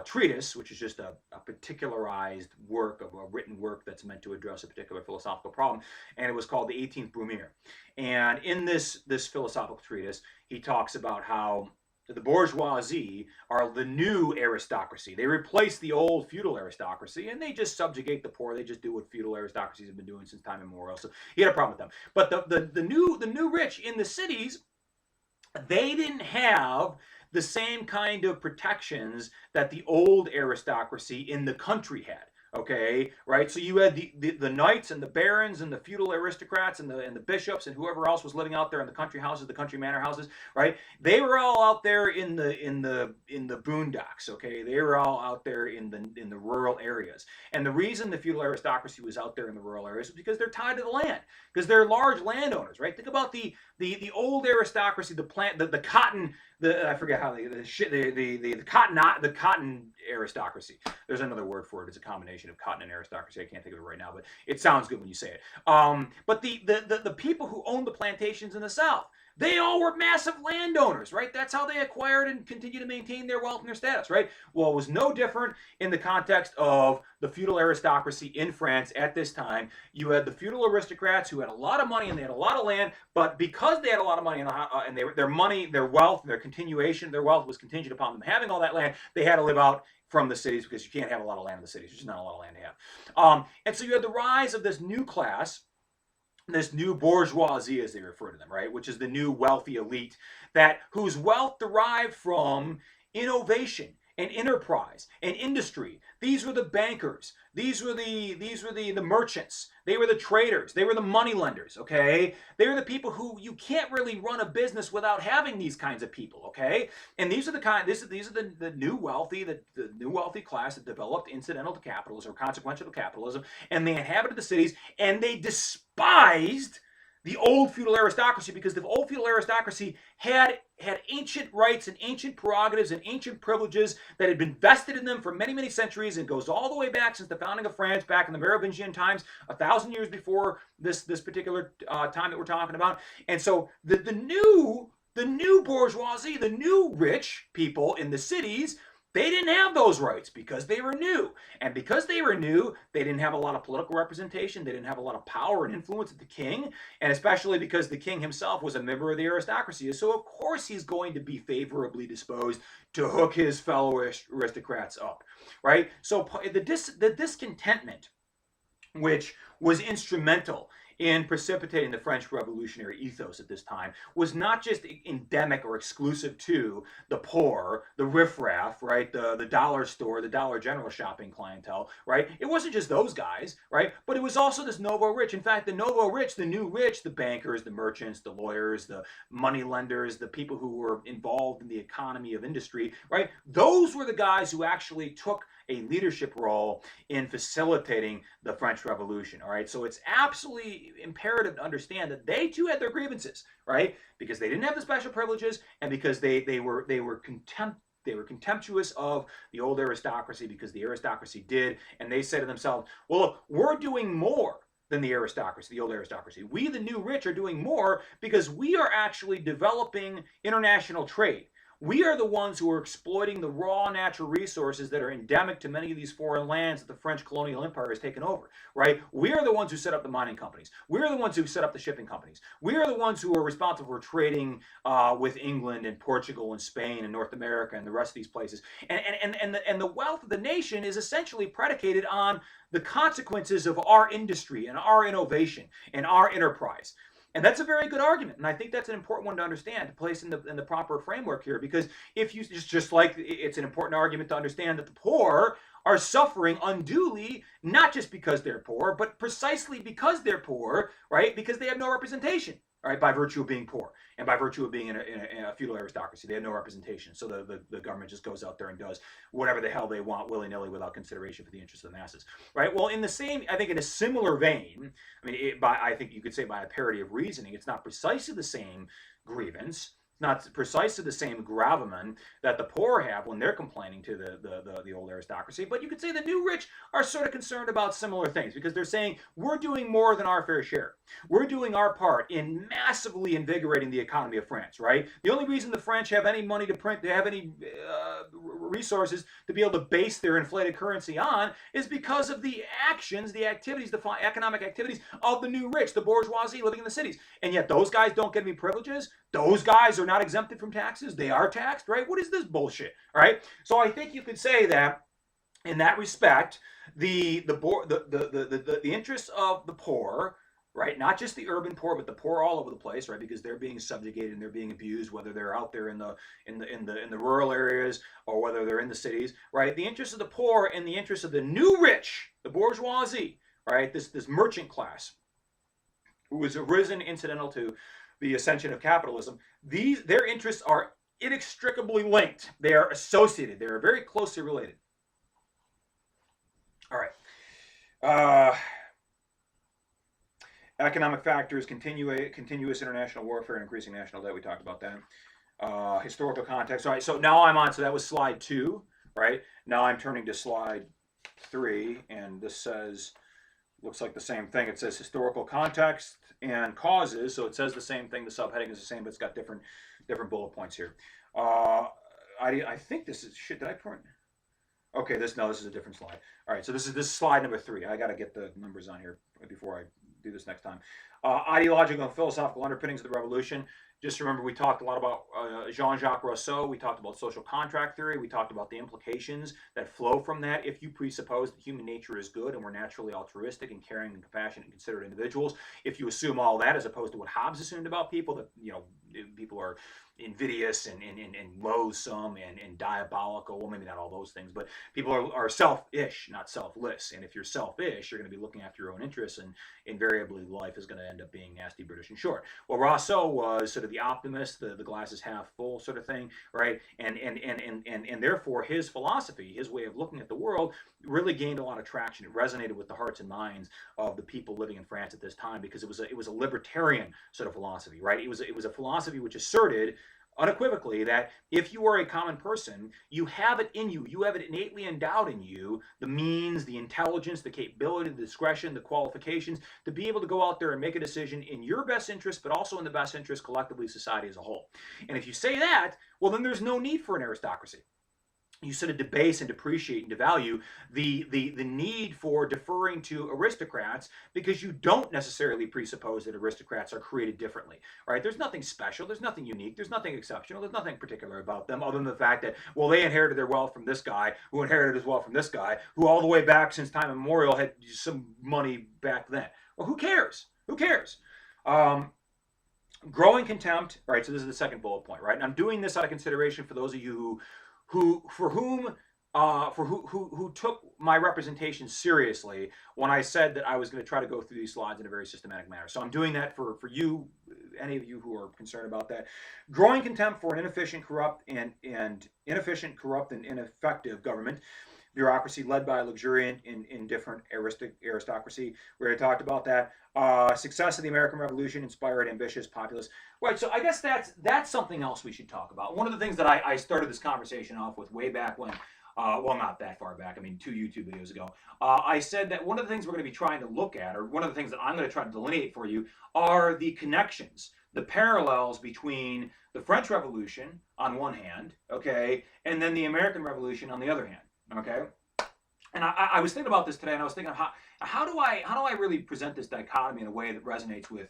treatise, which is just a particularized work, of a written work that's meant to address a particular philosophical problem, and it was called the 18th Brumaire. And in this philosophical treatise, he talks about how the bourgeoisie are the new aristocracy. They replace the old feudal aristocracy, and they just subjugate the poor. They just do what feudal aristocracies have been doing since time immemorial. So he had a problem with them. But the new rich in the cities, they didn't have the same kind of protections that the old aristocracy in the country had. Okay, right? So you had the knights and the barons and the feudal aristocrats and the bishops and whoever else was living out there in the country houses, the country manor houses, right? They were all out there in the boondocks. Okay, they were all out there in the rural areas. And the reason the feudal aristocracy was out there in the rural areas was because they're tied to the land, because they're large landowners, right? Think about the old aristocracy, the cotton. I forget how the cotton aristocracy. There's another word for it. It's a combination of cotton and aristocracy. I can't think of it right now, but it sounds good when you say it. But the people who owned the plantations in the South, They all were massive landowners, right? That's how they acquired and continue to maintain their wealth and their status, right? Well, it was no different in the context of the feudal aristocracy in France at this time. You had the feudal aristocrats who had a lot of money and they had a lot of land, but because they had a lot of money and their money, their wealth, their continuation, their wealth was contingent upon them having all that land, they had to live out from the cities because you can't have a lot of land in the cities. There's just not a lot of land to have. And so you had the rise of this new class, this new bourgeoisie, as they refer to them, right, which is the new wealthy elite that whose wealth derived from innovation and enterprise and industry. These were the bankers. These were the merchants. They were the traders. They were the money lenders. Okay, they were the people who you can't really run a business without having these kinds of people. Okay, and these are the new wealthy, the new wealthy class that developed incidental to capitalism or consequential to capitalism, and they inhabited the cities, and they despised the old feudal aristocracy because the old feudal aristocracy had ancient rights and ancient prerogatives and ancient privileges that had been vested in them for many, many centuries, and goes all the way back since the founding of France, back in the Merovingian times, 1,000 years before this particular time that we're talking about. And so the new bourgeoisie, the new rich people in the cities, they didn't have those rights because they were new. And because they were new, they didn't have a lot of political representation. They didn't have a lot of power and influence at the king. And especially because the king himself was a member of the aristocracy. So of course he's going to be favorably disposed to hook his fellow aristocrats up, right? So the discontentment, which was instrumental in precipitating the French revolutionary ethos at this time, was not just endemic or exclusive to the poor, the riffraff, right, the dollar store, the Dollar General shopping clientele, right? It wasn't just those guys, right? But it was also this nouveau rich. In fact, the nouveau rich, the new rich, the bankers, the merchants, the lawyers, the money lenders, the people who were involved in the economy of industry, right? Those were the guys who actually took a leadership role in facilitating the French Revolution. All right, so it's absolutely imperative to understand that they too had their grievances, right? Because they didn't have the special privileges, and because they were contemptuous of the old aristocracy because the aristocracy did, and they said to themselves, well, look, we're doing more than the aristocracy, the old aristocracy. We, the new rich, are doing more because we are actually developing international trade. We are the ones who are exploiting the raw natural resources that are endemic to many of these foreign lands that the French colonial empire has taken over, right? We are the ones who set up the mining companies. We are the ones who set up the shipping companies. We are the ones who are responsible for trading with England and Portugal and Spain and North America and the rest of these places. And the wealth of the nation is essentially predicated on the consequences of our industry and our innovation and our enterprise. And that's a very good argument, and I think that's an important one to understand, to place in the proper framework here, because if you just like it's an important argument to understand that the poor are suffering unduly, not just because they're poor, but precisely because they're poor, right? Because they have no representation, right? By virtue of being poor and by virtue of being in a feudal aristocracy, they have no representation. So the government just goes out there and does whatever the hell they want willy-nilly without consideration for the interests of the masses, right? Well, I think in a similar vein, I mean, I think you could say by a parity of reasoning, it's not precisely the same grievance, not precisely the same gravamen that the poor have when they're complaining to the old aristocracy, but you could say the new rich are sort of concerned about similar things because they're saying we're doing more than our fair share. We're doing our part in massively invigorating the economy of France, right? The only reason the French have any money to print, they have any resources to be able to base their inflated currency on is because of the actions, the activities, the economic activities of the new rich, the bourgeoisie living in the cities. And yet those guys don't get any privileges. Those guys are not exempted from taxes. They are taxed, right? What is this bullshit, right? So I think you could say that in that respect, the interests of the poor, right? Not just the urban poor, but the poor all over the place, right? Because they're being subjugated and they're being abused, whether they're out there in the rural areas or whether they're in the cities, right? The interests of the poor and the interests of the new rich, the bourgeoisie, right? This merchant class, who was arisen incidental to the ascension of capitalism. Their interests are inextricably linked. They are associated. They are very closely related. All right. Economic factors, continuous international warfare, and increasing national debt. We talked about that. Historical context. All right, so now I'm on. So that was slide 2, right? Now I'm turning to slide 3, and this says, looks like the same thing. It says historical context and causes, so it says the same thing. The subheading is the same, but it's got different bullet points here. I think this is shit. Did I print? Okay, this is a different slide. All right, so this is slide number 3. I got to get the numbers on here before I do this next time. Ideological and philosophical underpinnings of the revolution. Just remember, we talked a lot about Jean-Jacques Rousseau. We talked about social contract theory. We talked about the implications that flow from that. If you presuppose that human nature is good and we're naturally altruistic and caring and compassionate and considerate individuals, if you assume all that as opposed to what Hobbes assumed about people, that people are invidious and loathsome and diabolical. Well, maybe not all those things, but people are selfish, not selfless. And if you're selfish, you're going to be looking after your own interests, and invariably life is going to end up being nasty, British, and short. Well, Rousseau was sort of the optimist, the glass is half full sort of thing, right? And therefore his philosophy, his way of looking at the world, really gained a lot of traction. It resonated with the hearts and minds of the people living in France at this time, because it was a libertarian sort of philosophy, right? It was a philosophy which asserted unequivocally that if you are a common person, you have it in you, you have it innately endowed in you, the means, the intelligence, the capability, the discretion, the qualifications to be able to go out there and make a decision in your best interest, but also in the best interest collectively, society as a whole. And if you say that, well, then there's no need for an aristocracy. You sort of debase and depreciate and devalue the need for deferring to aristocrats, because you don't necessarily presuppose that aristocrats are created differently, right? There's nothing special, there's nothing unique, there's nothing exceptional, there's nothing particular about them other than the fact that, well, they inherited their wealth from this guy, who inherited his wealth from this guy, who all the way back since time immemorial had some money back then. Well, who cares? Who cares? Growing contempt. All right, so this is the second bullet point, right? And I'm doing this out of consideration for those of you who took my representation seriously when I said that I was going to try to go through these slides in a very systematic manner. So I'm doing that for you, any of you who are concerned about that. Growing contempt for an inefficient, corrupt, and ineffective government bureaucracy led by a luxuriant and indifferent aristocracy. We already talked about that. Success of the American Revolution inspired ambitious populace. Right, so I guess that's something else we should talk about. One of the things that I started this conversation off with way back when, well, not that far back, I mean 2 YouTube videos ago, I said that one of the things we're going to be trying to look at, or one of the things that I'm going to try to delineate for you, are the connections, the parallels between the French Revolution on one hand, okay, and then the American Revolution on the other hand. Okay, and I was thinking about this today, and I was thinking of how do I really present this dichotomy in a way that resonates with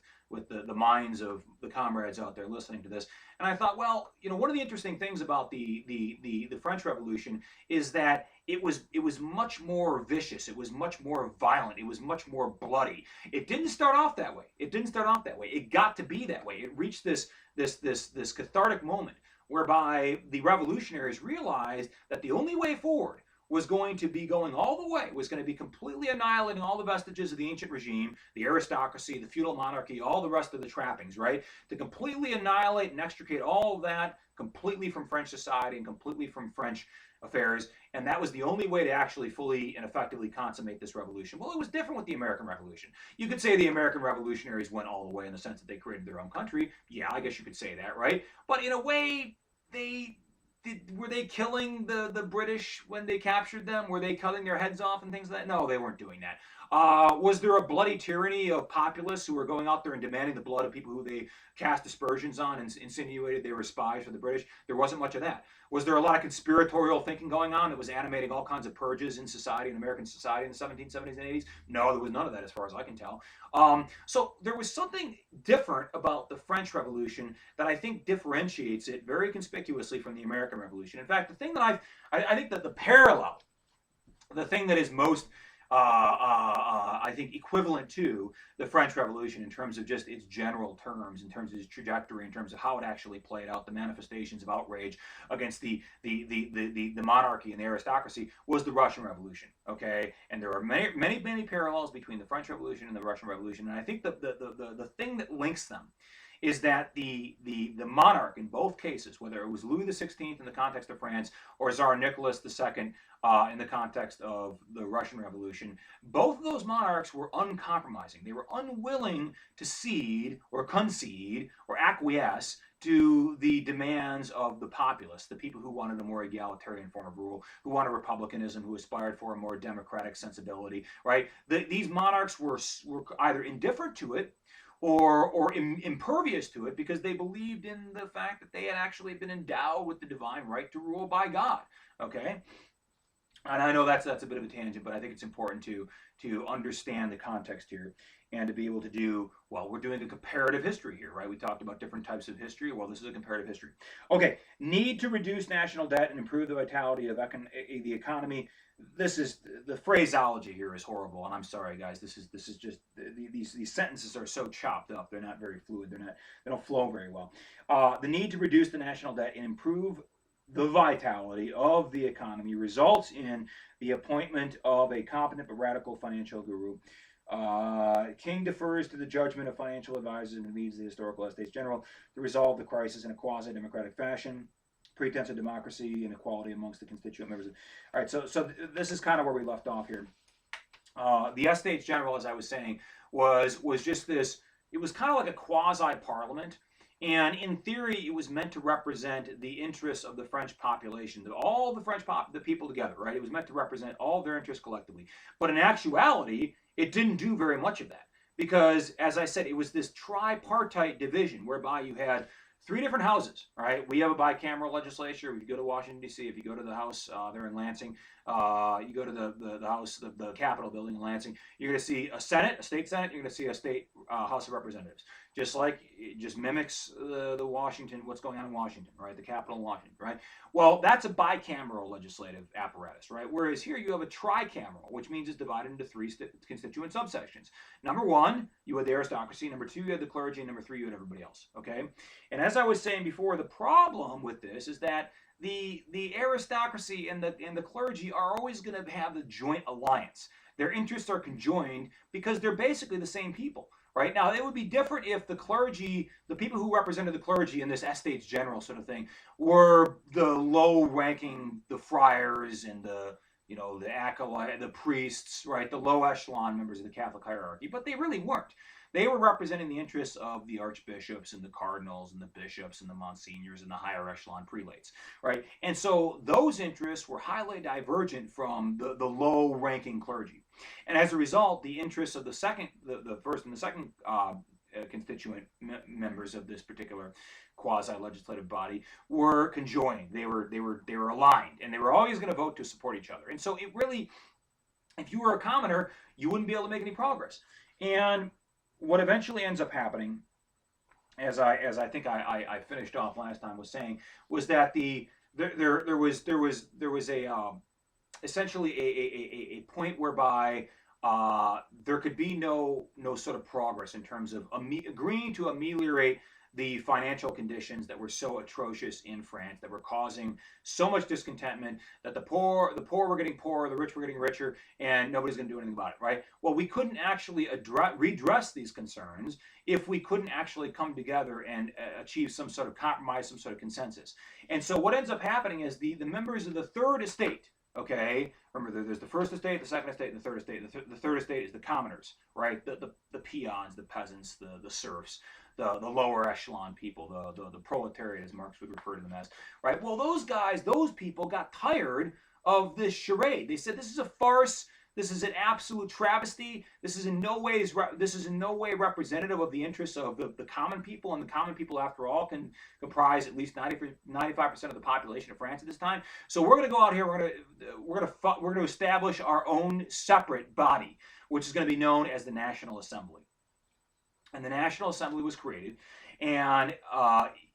the minds of the comrades out there listening to this. And I thought, well, one of the interesting things about the French Revolution is that it was much more vicious, it was much more violent, it was much more bloody. It didn't start off that way. It got to be that way. It reached this cathartic moment whereby the revolutionaries realized that the only way forward was going to be going all the way, was going to be completely annihilating all the vestiges of the ancient regime, the aristocracy, the feudal monarchy, all the rest of the trappings, right? To completely annihilate and extricate all of that completely from French society and completely from French affairs. And that was the only way to actually fully and effectively consummate this revolution. Well, it was different with the American Revolution. You could say the American revolutionaries went all the way in the sense that they created their own country. Yeah, I guess you could say that, right? But in a way, were they killing the British when they captured them? Were they cutting their heads off and things like that? No, they weren't doing that. Was there a bloody tyranny of populists who were going out there and demanding the blood of people who they cast aspersions on and insinuated they were spies for the British? There wasn't much of that. Was there a lot of conspiratorial thinking going on that was animating all kinds of purges in society, in American society in the 1770s and 80s? No, there was none of that as far as I can tell. So there was something different about the French Revolution that I think differentiates it very conspicuously from the American Revolution. In fact, the thing that I think that the parallel, the thing that is most I think equivalent to the French Revolution in terms of just its general terms, in terms of its trajectory, in terms of how it actually played out, the manifestations of outrage against the monarchy and the aristocracy, was the Russian Revolution. Okay, and there are many parallels between the French Revolution and the Russian Revolution, and I think the thing that links them is that the monarch in both cases, whether it was Louis XVI in the context of France or Tsar Nicholas II in the context of the Russian Revolution, both of those monarchs were uncompromising. They were unwilling to cede or concede or acquiesce to the demands of the populace, the people who wanted a more egalitarian form of rule, who wanted republicanism, who aspired for a more democratic sensibility, right? These monarchs were either indifferent to it or impervious to it because they believed in the fact that they had actually been endowed with the divine right to rule by God, okay? And I know that's a bit of a tangent, but I think it's important to understand the context here and to be able to do, well, we're doing a comparative history here, right? We talked about different types of history. Well, this is a comparative history. Okay, need to reduce national debt and improve the vitality of the economy. This is the phraseology here is horrible, and I'm sorry, guys. This is just these sentences are so chopped up. They're not very fluid. They don't flow very well. The need to reduce the national debt and improve the vitality of the economy results in the appointment of a competent but radical financial guru. King defers to the judgment of financial advisors and leads the historical estates general to resolve the crisis in a quasi-democratic fashion. Pretense of democracy and equality amongst the constituent members. All right, so this is kind of where we left off here. The estates general, as I was saying, was just this. It was kind of like a quasi-parliament. And in theory, it was meant to represent the interests of the French population, all the the people together, right? It was meant to represent all their interests collectively. But in actuality, it didn't do very much of that because, as I said, it was this tripartite division whereby you had three different houses, right? We have a bicameral legislature. If you go to Washington, D.C., if you go to the House there in Lansing, you go to the House, the Capitol building in Lansing, you're going to see a Senate, a state Senate, you're going to see a state House of Representatives. Just like it just mimics the Washington, what's going on in Washington, right? The Capitol in Washington, right? Well, that's a bicameral legislative apparatus, right? Whereas here you have a tricameral, which means it's divided into three constituent subsections. Number one, you had the aristocracy. Number two, you had the clergy. And number three, you had everybody else, okay? And as I was saying before, the problem with this is that the aristocracy and the clergy are always going to have the joint alliance. Their interests are conjoined because they're basically the same people. Right now, it would be different if the clergy, the people who represented the clergy in this estates general sort of thing, were the low-ranking, the friars and the acolyte, the priests, right, the low echelon members of the Catholic hierarchy. But they really weren't. They were representing the interests of the archbishops and the cardinals and the bishops and the monsignors and the higher echelon prelates, right? And so those interests were highly divergent from the low-ranking clergy. And as a result, the interests of the first and the second constituent members of this particular quasi-legislative body were conjoined. They were aligned, and they were always going to vote to support each other. And so it really, if you were a commoner, you wouldn't be able to make any progress. And what eventually ends up happening, as I think I finished off last time was saying, was that there was essentially a point whereby there could be no sort of progress in terms of agreeing to ameliorate the financial conditions that were so atrocious in France, that were causing so much discontentment, that the poor were getting poorer, the rich were getting richer, and nobody's going to do anything about it, right? Well, we couldn't actually redress these concerns if we couldn't actually come together and achieve some sort of compromise, some sort of consensus. And so what ends up happening is the members of the third estate, okay, remember there's the first estate, the second estate, and the third estate. The third estate is the commoners, right? The peons, the peasants, the serfs, the lower echelon people, the proletariat, as Marx would refer to them as, right? Well, those people got tired of this charade. They said, this is a farce. This is an absolute travesty. This is in no way representative of the interests of the common people, and the common people, after all, can comprise at least 95% of the population of France at this time. So we're going to go out here. We're going to establish our own separate body, which is going to be known as the National Assembly. And the National Assembly was created, and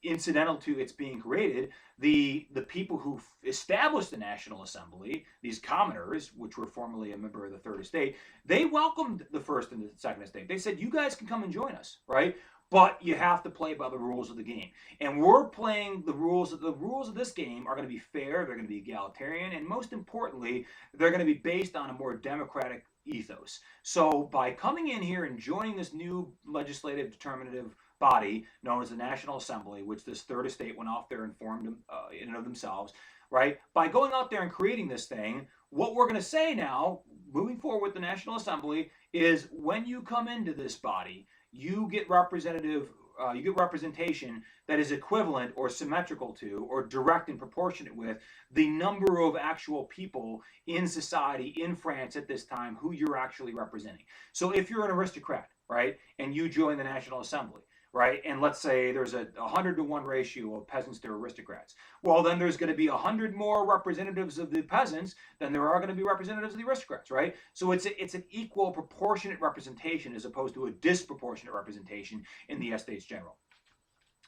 incidental to its being created, the people who established the National Assembly, these commoners, which were formerly a member of the Third Estate, they welcomed the First and the Second Estate. They said, you guys can come and join us, right? But you have to play by the rules of the game. And we're playing the rules of this game are going to be fair, they're going to be egalitarian, and most importantly, they're going to be based on a more democratic ethos. So by coming in here and joining this new legislative determinative body known as the National Assembly, which this Third Estate went off there and formed in and of themselves, right? By going out there and creating this thing, what we're going to say now, moving forward with the National Assembly, is when you come into this body, you get representative you get representation that is equivalent or symmetrical to or direct and proportionate with the number of actual people in society in France at this time who you're actually representing. So if you're an aristocrat, right, and you join the National Assembly, right, and let's say there's a 100-to-1 ratio of peasants to aristocrats, well, then there's going to be 100 more representatives of the peasants than there are going to be representatives of the aristocrats, right? So it's an equal proportionate representation as opposed to a disproportionate representation in the Estates General.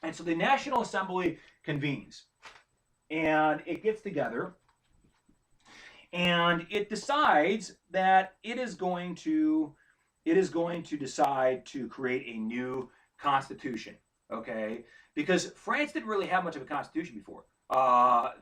And so the National Assembly convenes and it gets together and it decides that it is going to decide to create a new constitution. Okay, because France didn't really have much of a constitution before.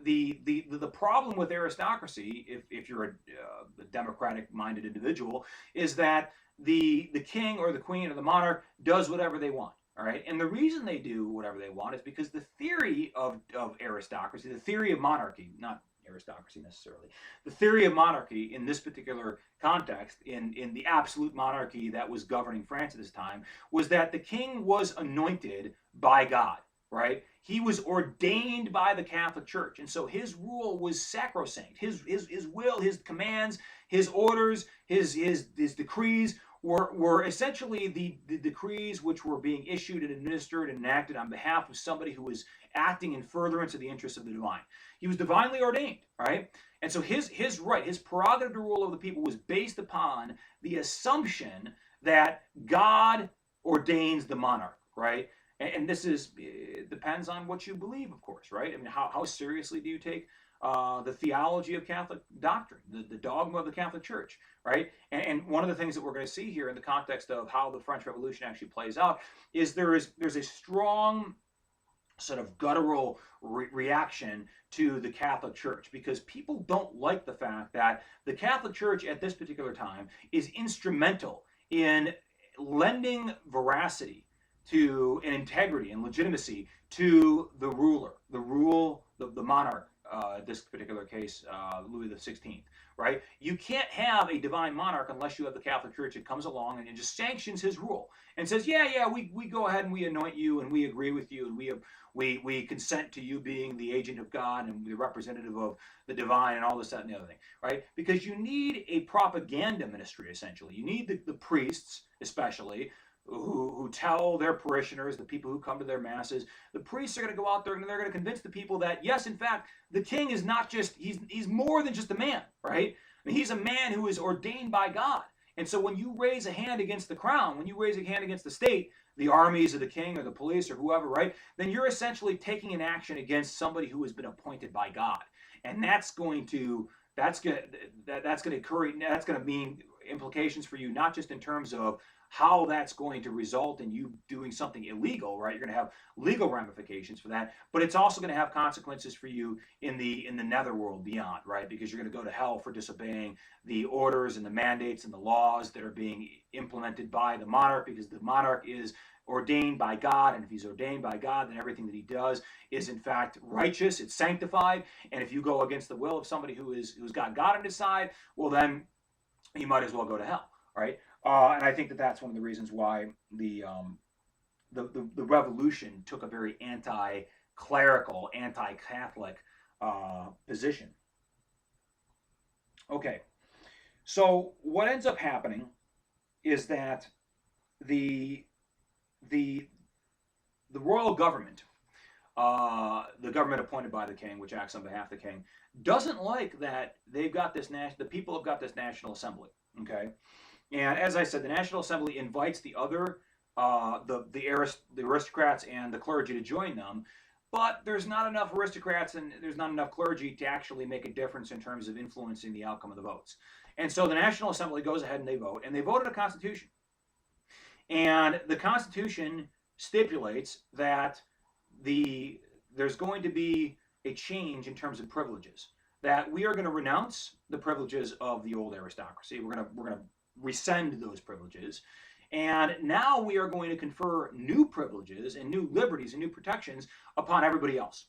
The problem with aristocracy, if you're a democratic-minded individual, is that the king or the queen or the monarch does whatever they want. All right, and the reason they do whatever they want is because the theory of aristocracy, the theory of monarchy, not aristocracy necessarily, the theory of monarchy in this particular context, in the absolute monarchy that was governing France at this time, was that the king was anointed by God, right? He was ordained by the Catholic Church, and so his rule was sacrosanct. His will, his commands, his orders, his decrees were essentially the decrees which were being issued and administered and enacted on behalf of somebody who was acting in furtherance of the interests of the divine. He was divinely ordained, right? And so his right, his prerogative to rule over the people was based upon the assumption that God ordains the monarch, right? And this is, it depends on what you believe, of course, right? I mean, how seriously do you take the theology of Catholic doctrine, the dogma of the Catholic Church, right? And one of the things that we're going to see here in the context of how the French Revolution actually plays out is there's a strong sort of guttural reaction to the Catholic Church because people don't like the fact that the Catholic Church at this particular time is instrumental in lending veracity to an integrity and legitimacy to the ruler, the monarch, this particular case, Louis XVI, right? You can't have a divine monarch unless you have the Catholic Church that comes along and it just sanctions his rule and says, yeah, we go ahead and we anoint you and we agree with you and we consent to you being the agent of God and the representative of the divine and all this, that, and the other thing, right? Because you need a propaganda ministry, essentially. You need the priests, especially, who tell their parishioners, the people who come to their masses, the priests are going to go out there and they're going to convince the people that, yes, in fact, the king is not just, he's more than just a man, right? I mean, he's a man who is ordained by God. And so when you raise a hand against the crown, when you raise a hand against the state, the armies or the king or the police or whoever, right, then you're essentially taking an action against somebody who has been appointed by God. And that's going to mean implications for you, not just in terms of how that's going to result in you doing something illegal, right? You're going to have legal ramifications for that, but it's also going to have consequences for you in the netherworld beyond, right? Because you're going to go to hell for disobeying the orders and the mandates and the laws that are being implemented by the monarch, because the monarch is ordained by God, and if he's ordained by God, then everything that he does is in fact righteous, it's sanctified, and if you go against the will of somebody who's got God on his side, well then you might as well go to hell, right? And I think that's one of the reasons why the revolution took a very anti-clerical, anti-Catholic position. Okay, so what ends up happening is that the royal government, the government appointed by the king, which acts on behalf of the king, doesn't like that they've got this the people have got this National Assembly. Okay. And as I said, the National Assembly invites the other, the aristocrats and the clergy to join them, but there's not enough aristocrats and there's not enough clergy to actually make a difference in terms of influencing the outcome of the votes. And so the National Assembly goes ahead and they voted a constitution. And the Constitution stipulates that there's going to be a change in terms of privileges. That we are going to renounce the privileges of the old aristocracy. We're going to rescind those privileges. And now we are going to confer new privileges and new liberties and new protections upon everybody else.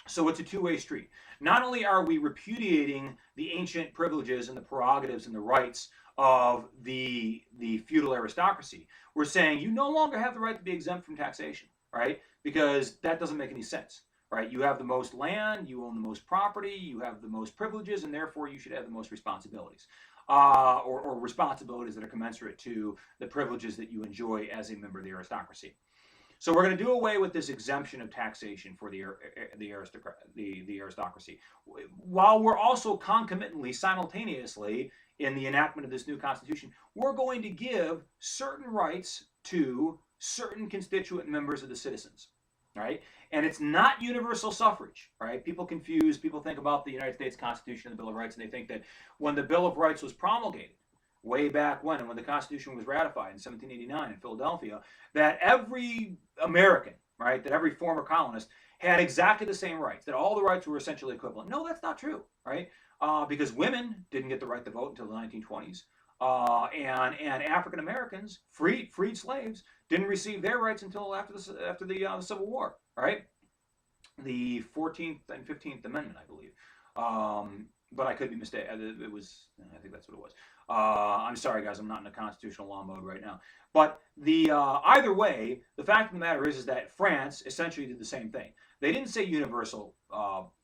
So it's a two-way street. Not only are we repudiating the ancient privileges and the prerogatives and the rights of the feudal aristocracy. We're saying you no longer have the right to be exempt from taxation, right? Because that doesn't make any sense, right? You have the most land, you own the most property, you have the most privileges, and therefore you should have the most responsibilities. Or responsibilities that are commensurate to the privileges that you enjoy as a member of the aristocracy. So we're going to do away with this exemption of taxation for the aristocracy, while we're also concomitantly, simultaneously, in the enactment of this new constitution, we're going to give certain rights to certain constituent members of the citizens, right? And it's not universal suffrage, right? People confuse, people think about the United States Constitution and the Bill of Rights, and they think that when the Bill of Rights was promulgated, way back when, and when the Constitution was ratified in 1789 in Philadelphia, that every American, right, that every former colonist had exactly the same rights, that all the rights were essentially equivalent. No, that's not true, right? Because women didn't get the right to vote until the 1920s. And African Americans, freed slaves, didn't receive their rights until after the Civil War, right? The 14th and 15th Amendment, I believe. But I could be mistaken. It was, I think that's what it was. I'm sorry, guys. I'm not in a constitutional law mode right now. But the either way, the fact of the matter is that France essentially did the same thing. They didn't say universal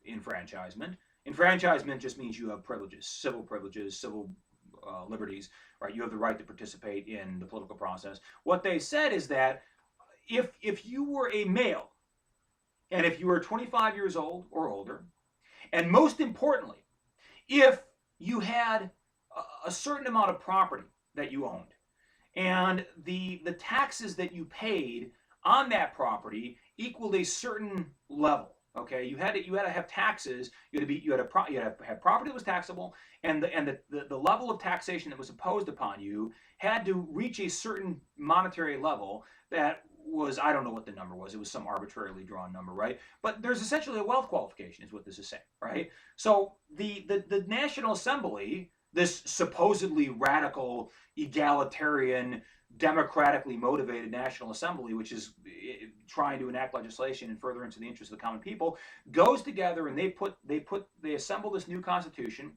enfranchisement. Enfranchisement just means you have privileges, civil liberties, right? You have the right to participate in the political process. What they said is that if you were a male, and if you were 25 years old or older, and most importantly, if you had a certain amount of property that you owned, and the taxes that you paid on that property equaled a certain level. Okay, you had to have taxes. You had to have property that was taxable, and the level of taxation that was imposed upon you had to reach a certain monetary level that was, I don't know what the number was. It was some arbitrarily drawn number, right? But there's essentially a wealth qualification, is what this is saying, right? So the National Assembly, this supposedly radical, egalitarian, democratically motivated National Assembly, which is trying to enact legislation in furtherance of the interests of the common people, goes together and they assemble this new Constitution.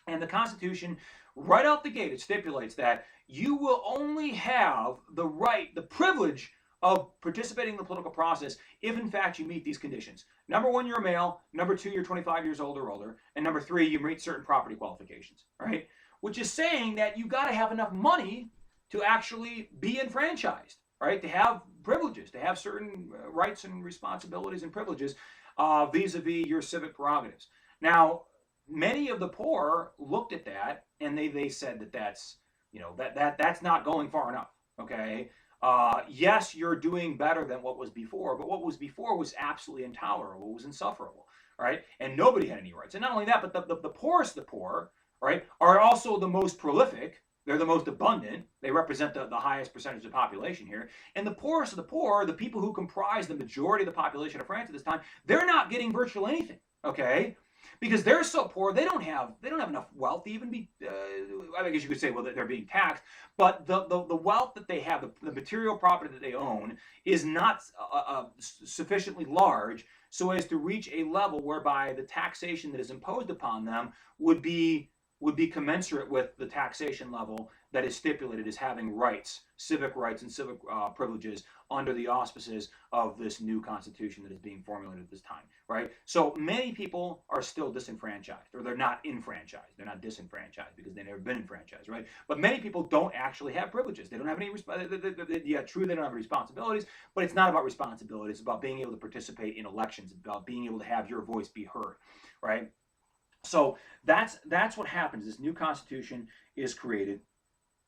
And the Constitution, right out the gate, it stipulates that you will only have the right, the privilege of participating in the political process if, in fact, you meet these conditions. Number one, you're a male. Number two, you're 25 years old or older. And number three, you meet certain property qualifications, right? Which is saying that you got to have enough money to actually be enfranchised, right? To have privileges, to have certain rights and responsibilities and privileges vis-a-vis your civic prerogatives. Now, many of the poor looked at that and they said that that's not going far enough. Okay, yes, you're doing better than what was before, but what was before was absolutely intolerable. It was insufferable, right? And nobody had any rights. And not only that, but the poorest of the poor, right, are also the most prolific. They're the most abundant. They represent the highest percentage of the population here. And the poorest of the poor, the people who comprise the majority of the population of France at this time, they're not getting virtually anything. Okay, because they're so poor, they don't have enough wealth to even be. I guess you could say, well, that they're being taxed, but the wealth that they have, the material property that they own, is not sufficiently large so as to reach a level whereby the taxation that is imposed upon them would be commensurate with the taxation level that is stipulated as having rights, civic rights and civic privileges under the auspices of this new constitution that is being formulated at this time, right? So many people are still disenfranchised, or they're not enfranchised. They're not disenfranchised because they've never been enfranchised, right? But many people don't actually have privileges. They don't have any, yeah, true, they don't have responsibilities, but it's not about responsibilities. It's about being able to participate in elections, about being able to have your voice be heard, right? So that's what happens. This new constitution is created,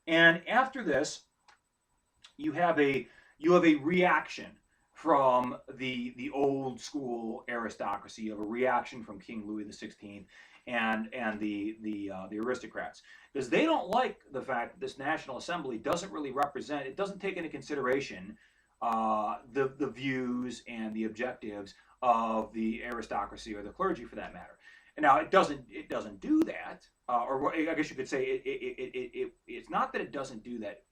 and after this, you have a reaction from the old school aristocracy. You have a reaction from King Louis XVI and the aristocrats, because they don't like the fact that this National Assembly doesn't really represent. It doesn't take into consideration the views and the objectives of the aristocracy or the clergy, for that matter. Now, it doesn't do that, or I guess you could say it's not that it doesn't do that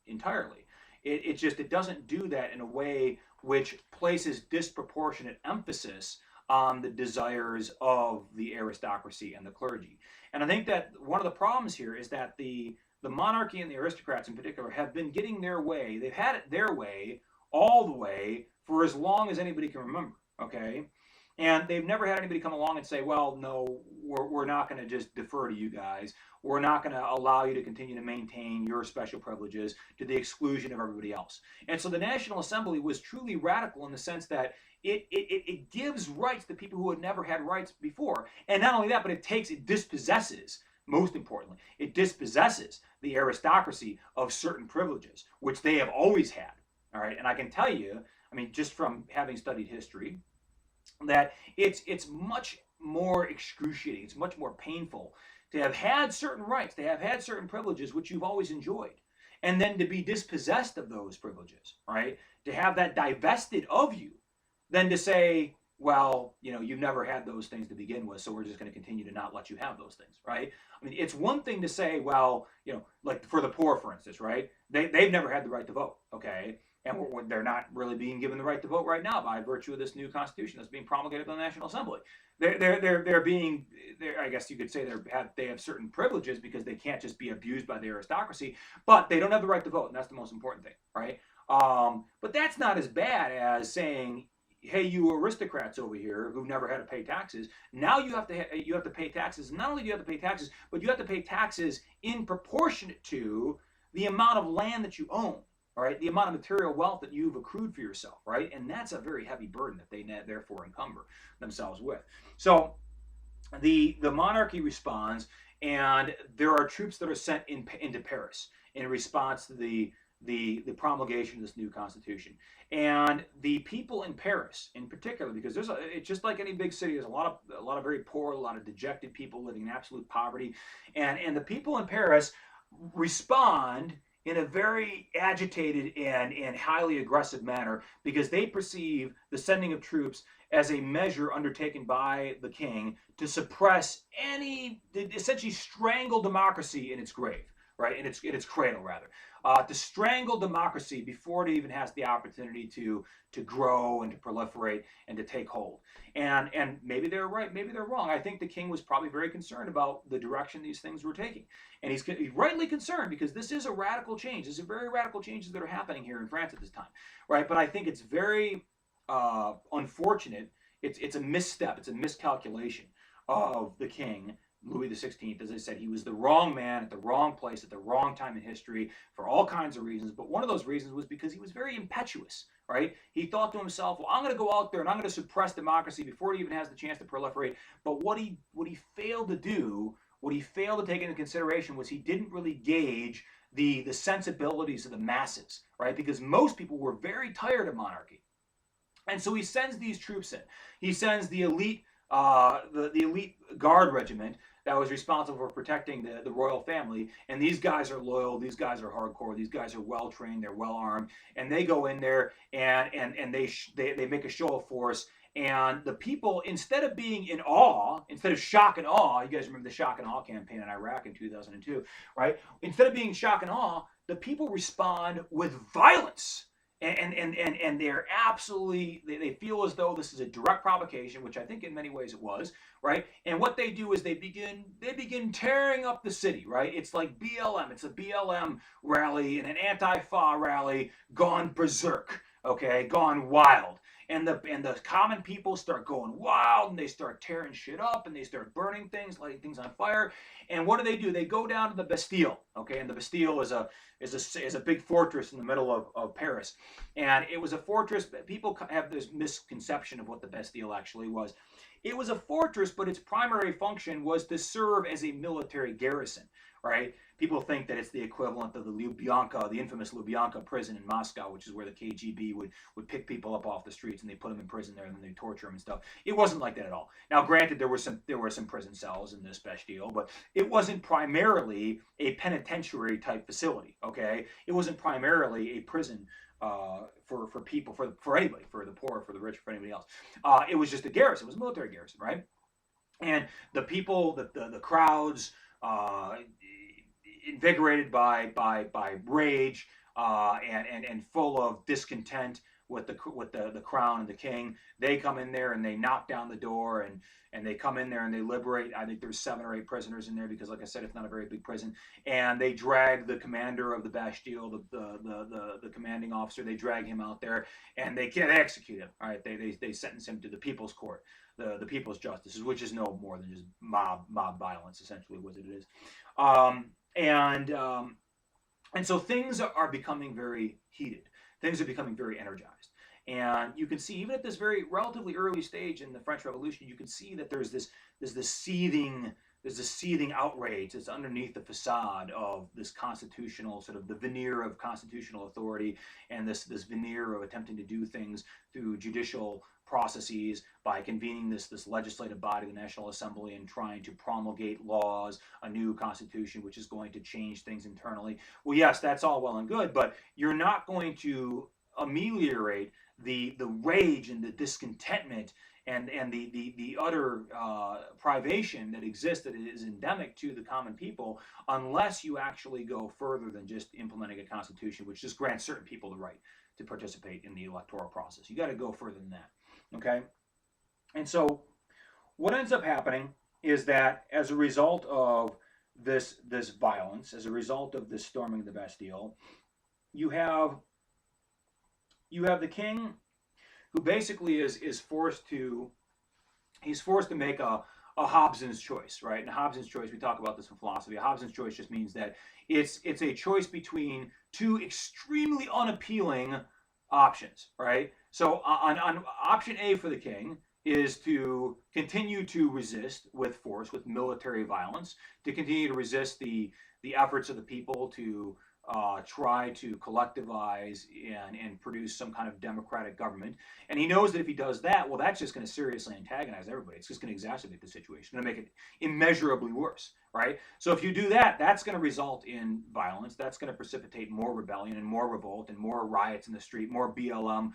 entirely. It doesn't do that in a way which places disproportionate emphasis on the desires of the aristocracy and the clergy. And I think that one of the problems here is that the monarchy and the aristocrats in particular have been getting their way. They've had it their way all the way for as long as anybody can remember. Okay. And they've never had anybody come along and say, well, no, we're not going to just defer to you guys. We're not going to allow you to continue to maintain your special privileges to the exclusion of everybody else. And so the National Assembly was truly radical in the sense that it gives rights to people who had never had rights before. And not only that, but it dispossesses, most importantly, it dispossesses the aristocracy of certain privileges, which they have always had. All right. And I can tell you, I mean, just from having studied history, that it's much more excruciating, it's much more painful to have had certain rights, to have had certain privileges which you've always enjoyed, and then to be dispossessed of those privileges, right? To have that divested of you, than to say, well, you know, you've never had those things to begin with, so we're just going to continue to not let you have those things, right? I mean, it's one thing to say, well, you know, like for the poor, for instance, right? They've never had the right to vote, okay? And they're not really being given the right to vote right now by virtue of this new constitution that's being promulgated by the National Assembly. They're being, I guess you could say they have certain privileges because they can't just be abused by the aristocracy, but they don't have the right to vote, and that's the most important thing, right? But that's not as bad as saying, hey, you aristocrats over here who've never had to pay taxes, now you have to pay taxes. Not only do you have to pay taxes, but you have to pay taxes in proportionate to the amount of land that you own. All right, the amount of material wealth that you've accrued for yourself, right? And that's a very heavy burden that they therefore encumber themselves with. So the monarchy responds, and there are troops that are sent into Paris in response to the promulgation of this new constitution. And the people in Paris, in particular, because it's just like any big city, there's a lot of very poor, a lot of dejected people living in absolute poverty, and the people in Paris respond in a very agitated and highly aggressive manner because they perceive the sending of troops as a measure undertaken by the king to suppress essentially strangle democracy in its grave, right? In its cradle, rather. To strangle democracy before it even has the opportunity to grow and to proliferate and to take hold. And maybe they're right, maybe they're wrong. I think the king was probably very concerned about the direction these things were taking. And he's rightly concerned because this is a radical change. These are very radical changes that are happening here in France at this time, right? But I think it's very unfortunate. It's a misstep. It's a miscalculation of the king, Louis XVI. As I said, he was the wrong man at the wrong place at the wrong time in history for all kinds of reasons. But one of those reasons was because he was very impetuous, right? He thought to himself, well, I'm going to go out there and I'm going to suppress democracy before it even has the chance to proliferate. But what he failed to do, what he failed to take into consideration was he didn't really gauge the sensibilities of the masses, right? Because most people were very tired of monarchy. And so he sends these troops in. He sends the elite the elite guard regiment that was responsible for protecting the royal family. And these guys are loyal. These guys are hardcore. These guys are well trained. They're well armed. And they go in there and they make a show of force. And the people, instead of being in awe, instead of shock and awe, you guys remember the shock and awe campaign in Iraq in 2002, right? Instead of being shock and awe, the people respond with violence. And they're absolutely, they feel as though this is a direct provocation, which I think in many ways it was, right? And what they do is they begin tearing up the city, right? It's like BLM. It's a BLM rally and an anti-Fa rally gone berserk, okay, gone wild. And the common people start going wild and they start tearing shit up and they start burning things, lighting things on fire. And what do? They go down to the Bastille, okay? And the Bastille is a big fortress in the middle of Paris. And it was a fortress. People have this misconception of what the Bastille actually was. It was a fortress, but its primary function was to serve as a military garrison, right? People think that it's the equivalent of the Lubyanka, the infamous Lubyanka prison in Moscow, which is where the KGB would pick people up off the streets and they put them in prison there and then they torture them and stuff. It wasn't like that at all. Now, granted, there were some prison cells in this Bastille, but it wasn't primarily a penitentiary type facility. Okay, it wasn't primarily a prison for people, for anybody, for the poor, for the rich, for anybody else. It was just a garrison. It was a military garrison, right? And the people, the crowds, invigorated by rage and full of discontent the crown and the king. They come in there and they knock down the door, and they come in there and they liberate. I think there's 7 or 8 prisoners in there because, like I said, it's not a very big prison. And they drag the commander of the Bastille, the commanding officer. They drag him out there and they can't execute him. All right, they sentence him to the people's court, the people's justice, which is no more than just mob violence, essentially, what it is. Um, and um, and so things are becoming very heated. Things are becoming very energized. And you can see, even at this very relatively early stage in the French Revolution, you can see that there's this seething outrage that's underneath the facade of this constitutional, sort of the veneer of constitutional authority, and this veneer of attempting to do things through judicial processes by convening this legislative body, the National Assembly, and trying to promulgate laws, a new constitution, which is going to change things internally. Well, yes, that's all well and good, but you're not going to ameliorate the rage and the discontentment and the utter privation that exists, that is endemic to the common people, unless you actually go further than just implementing a constitution which just grants certain people the right to participate in the electoral process. You got to go further than that. Okay? And so what ends up happening is that as a result of this violence, as a result of this storming of the Bastille, you have the king, who basically is forced to make a Hobson's choice, right? And a Hobson's choice, we talk about this in philosophy. A Hobson's choice just means that it's a choice between two extremely unappealing options, right? So on option A for the king is to continue to resist with force, with military violence, to continue to resist the efforts of the people to try to collectivize and produce some kind of democratic government. And he knows that if he does that, well, that's just going to seriously antagonize everybody. It's just going to exacerbate the situation. It's going to make it immeasurably worse, right? So if you do that, that's going to result in violence. That's going to precipitate more rebellion and more revolt and more riots in the street, more BLM,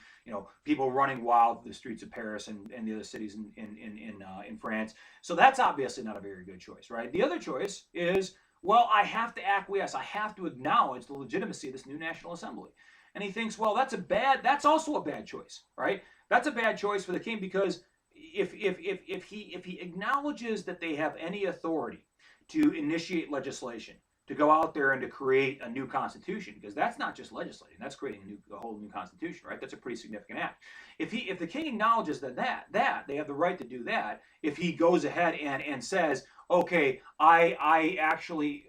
people running wild through the streets of Paris and the other cities in France. So that's obviously not a very good choice, right? The other choice is, well, I have to acquiesce. I have to acknowledge the legitimacy of this new National Assembly. And he thinks, well, that's also a bad choice, right? That's a bad choice for the king, because if he acknowledges that they have any authority to initiate legislation, to go out there and to create a new constitution, because that's not just legislating, that's creating a whole new constitution, right? That's a pretty significant act. If the king acknowledges that they have the right to do that, if he goes ahead and says, okay, I actually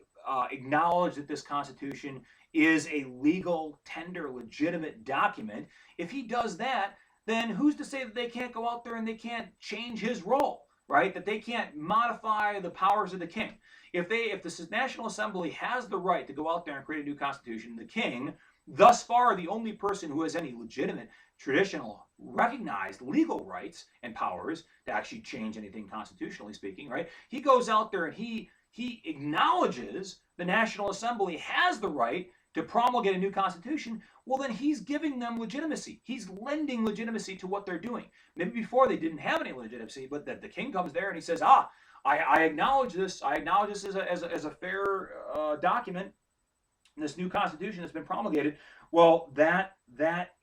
acknowledge that this constitution is a legal, tender, legitimate document, if he does that, then who's to say that they can't go out there and they can't change his role, right? That they can't modify the powers of the king. If the National Assembly has the right to go out there and create a new constitution, the king, thus far the only person who has any legitimate, traditional, recognized legal rights and powers to actually change anything constitutionally speaking, right? He goes out there and he acknowledges the National Assembly has the right to promulgate a new constitution. Well, then he's giving them legitimacy. He's lending legitimacy to what they're doing. Maybe before they didn't have any legitimacy, but that the king comes there and he says, I acknowledge this. I acknowledge this as a fair document, this new constitution that's been promulgated. Well, that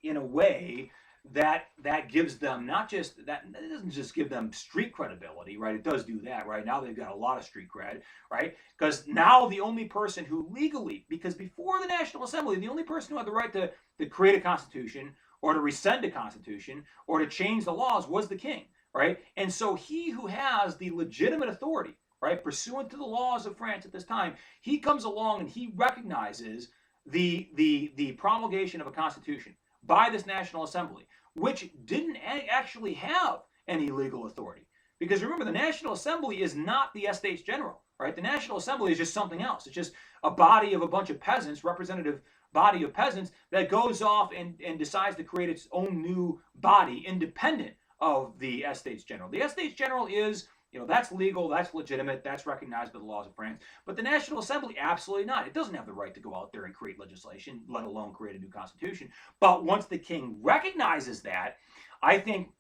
in a way, that gives them not just that, it doesn't just give them street credibility, right? It does do that, right? Now they've got a lot of street cred, right? Because now the only person who legally, because before the National Assembly, the only person who had the right to create a constitution or to rescind a constitution or to change the laws was the king, right? And so he who has the legitimate authority, right, pursuant to the laws of France at this time, he comes along and he recognizes the promulgation of a constitution by this National Assembly, which didn't actually have any legal authority. Because remember, the National Assembly is not the Estates General, right? The National Assembly is just something else. It's just a body of a bunch of peasants, representative body of peasants, that goes off and decides to create its own new body independent of the Estates General. The Estates General is, that's legal, that's legitimate, that's recognized by the laws of France. But the National Assembly, absolutely not. It doesn't have the right to go out there and create legislation, let alone create a new constitution. But once the king recognizes that, I think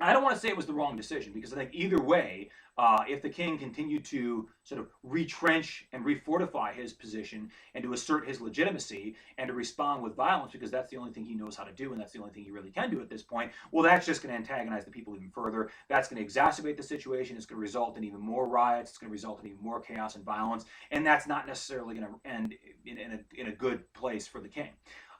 I don't want to say it was the wrong decision because I think either way, if the king continued to sort of retrench and refortify his position and to assert his legitimacy and to respond with violence because that's the only thing he knows how to do and that's the only thing he really can do at this point, well, that's just going to antagonize the people even further. That's going to exacerbate the situation. It's going to result in even more riots. It's going to result in even more chaos and violence. And that's not necessarily going to end in a good place for the king.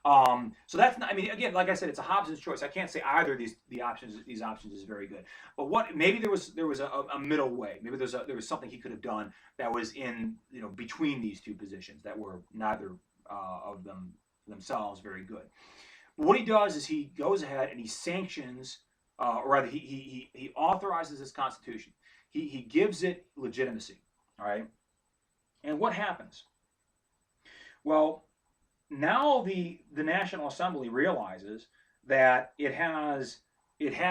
So that's not. I mean, again, like I said, it's a Hobson's choice. I can't say either of these options is very good. But what maybe there was a middle way. Maybe there was something he could have done that was in between these two positions that were neither of them themselves very good. But what he does is he goes ahead and he sanctions, or rather, he authorizes this constitution. He gives it legitimacy. All right. And what happens? Well, now the National Assembly realizes that it has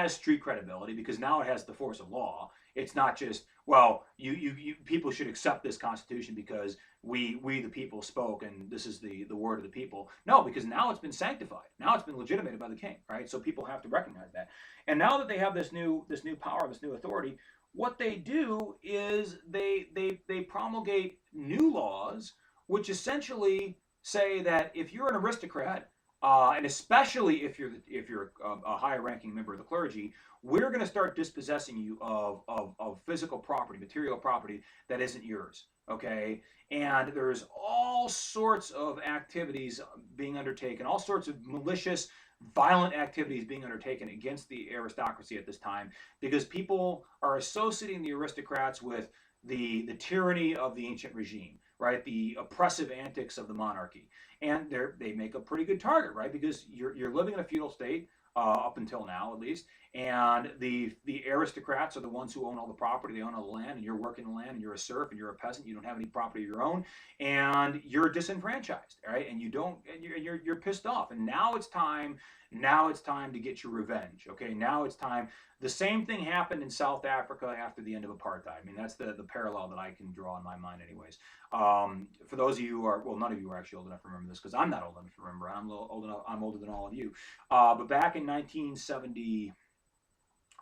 street credibility because now it has the force of law. It's not just well, you people should accept this Constitution because we the people spoke and this is the word of the people. No, because now it's been sanctified. Now it's been legitimated by the king, right? So people have to recognize that. And now that they have this new power, this new authority, what they do is they promulgate new laws, which essentially say that if you're an aristocrat, and especially if you're a higher ranking member of the clergy, we're going to start dispossessing you of physical property, material property that isn't yours. Okay, and there's all sorts of activities being undertaken, all sorts of malicious, violent activities being undertaken against the aristocracy at this time because people are associating the aristocrats with the tyranny of the ancient regime, right? The oppressive antics of the monarchy, and they make a pretty good target, right? Because you're living in a feudal state up until now, at least, and the aristocrats are the ones who own all the property. They own all the land, and you're working the land, and you're a serf, and you're a peasant. You don't have any property of your own, and you're disenfranchised, right? And you don't, and you're pissed off. And now it's time. Now it's time to get your revenge. Okay, now it's time. The same thing happened in South Africa after the end of apartheid. I mean, that's the parallel that I can draw in my mind, anyways. For those of you who are, well, none of you are actually old enough to remember this because I'm not old enough to remember. I'm old enough. I'm older than all of you. But back in 1970,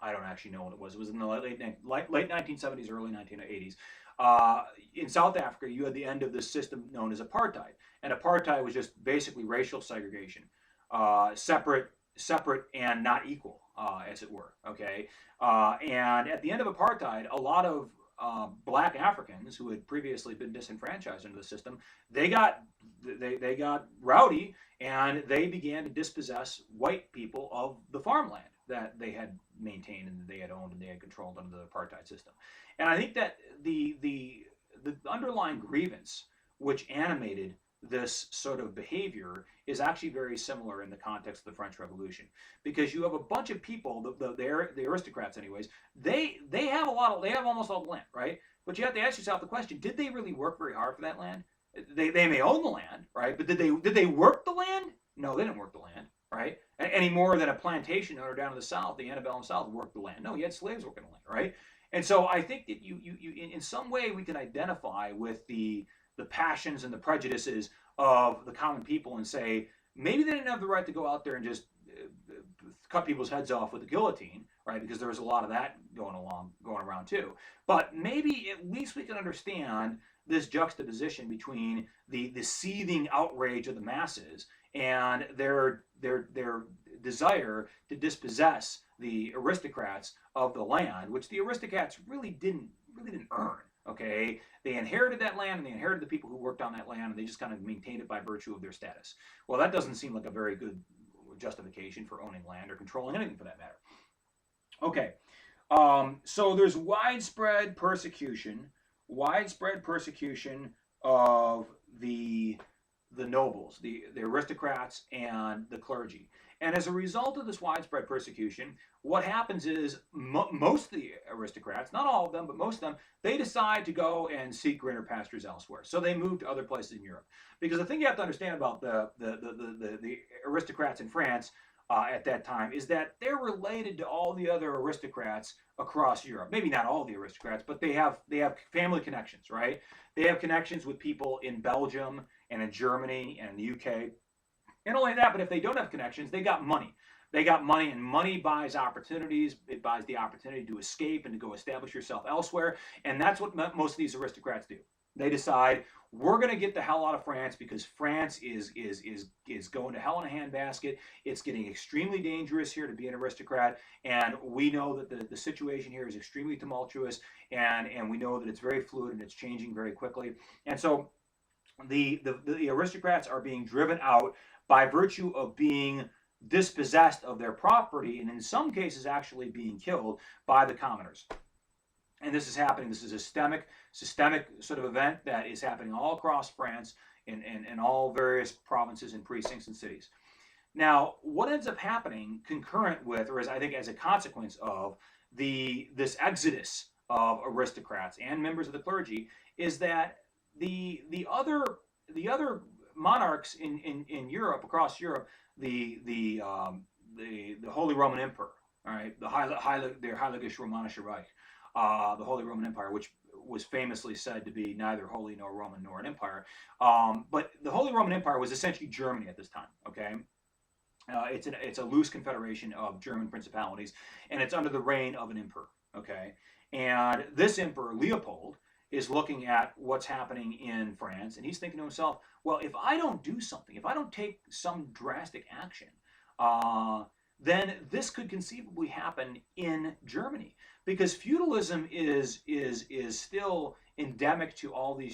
I don't actually know what it was. It was in the late 1970s, early 1980s. In South Africa, you had the end of this system known as apartheid, and apartheid was just basically racial segregation, separate and not equal, as it were. Okay, and at the end of apartheid, a lot of black Africans who had previously been disenfranchised under the system, they got rowdy and they began to dispossess white people of the farmland that they had maintained and they had owned and they had controlled under the apartheid system. And I think that the underlying grievance which animated this sort of behavior is actually very similar in the context of the French Revolution, because you have a bunch of people, the aristocrats, anyways. They have they have almost all the land, right? But you have to ask yourself the question: did they really work very hard for that land? They may own the land, right? But did they work the land? No, they didn't work the land, right? Any more than a plantation owner down in the South, the antebellum South, worked the land. No, he had slaves working the land, right? And so I think that you in some way we can identify with the passions and the prejudices of the common people and say maybe they didn't have the right to go out there and just cut people's heads off with the guillotine, right? Because there was a lot of that going around too. But maybe at least we can understand this juxtaposition between the seething outrage of the masses and their desire to dispossess the aristocrats of the land, which the aristocrats really didn't earn. Okay, they inherited that land and they inherited the people who worked on that land, and they just kind of maintained it by virtue of their status. Well, that doesn't seem like a very good justification for owning land or controlling anything for that matter. Okay, so there's widespread persecution of the nobles, the aristocrats, and the clergy. And as a result of this widespread persecution, what happens is most of the aristocrats, not all of them, but most of them, they decide to go and seek greener pastures elsewhere. So they move to other places in Europe. Because the thing you have to understand about the aristocrats in France at that time is that they're related to all the other aristocrats across Europe. Maybe not all the aristocrats, but they have family connections, right? They have connections with people in Belgium and in Germany and in the UK. And not only that, but if they don't have connections, they got money. They got money, and money buys opportunities. It buys the opportunity to escape and to go establish yourself elsewhere. And that's what most of these aristocrats do. They decide, we're going to get the hell out of France because France is going to hell in a handbasket. It's getting extremely dangerous here to be an aristocrat, and we know that the situation here is extremely tumultuous, and we know that it's very fluid and it's changing very quickly. And so the aristocrats are being driven out by virtue of being dispossessed of their property, and in some cases actually being killed by the commoners. And this is happening. This is a systemic sort of event that is happening all across France in all various provinces and precincts and cities. Now, what ends up happening concurrent with, or as I think as a consequence of this exodus of aristocrats and members of the clergy, is that the other monarchs in Europe, across Europe, the Holy Roman Emperor, all right, the Heiliges Romanische Reich, the Holy Roman Empire, which was famously said to be neither holy nor Roman nor an empire. But the Holy Roman Empire was essentially Germany at this time. Okay, it's a loose confederation of German principalities, and it's under the reign of an emperor. Okay, and this emperor Leopold is looking at what's happening in France, and he's thinking to himself, well, if I don't do something, if I don't take some drastic action, uh, then this could conceivably happen in Germany, because feudalism is still endemic to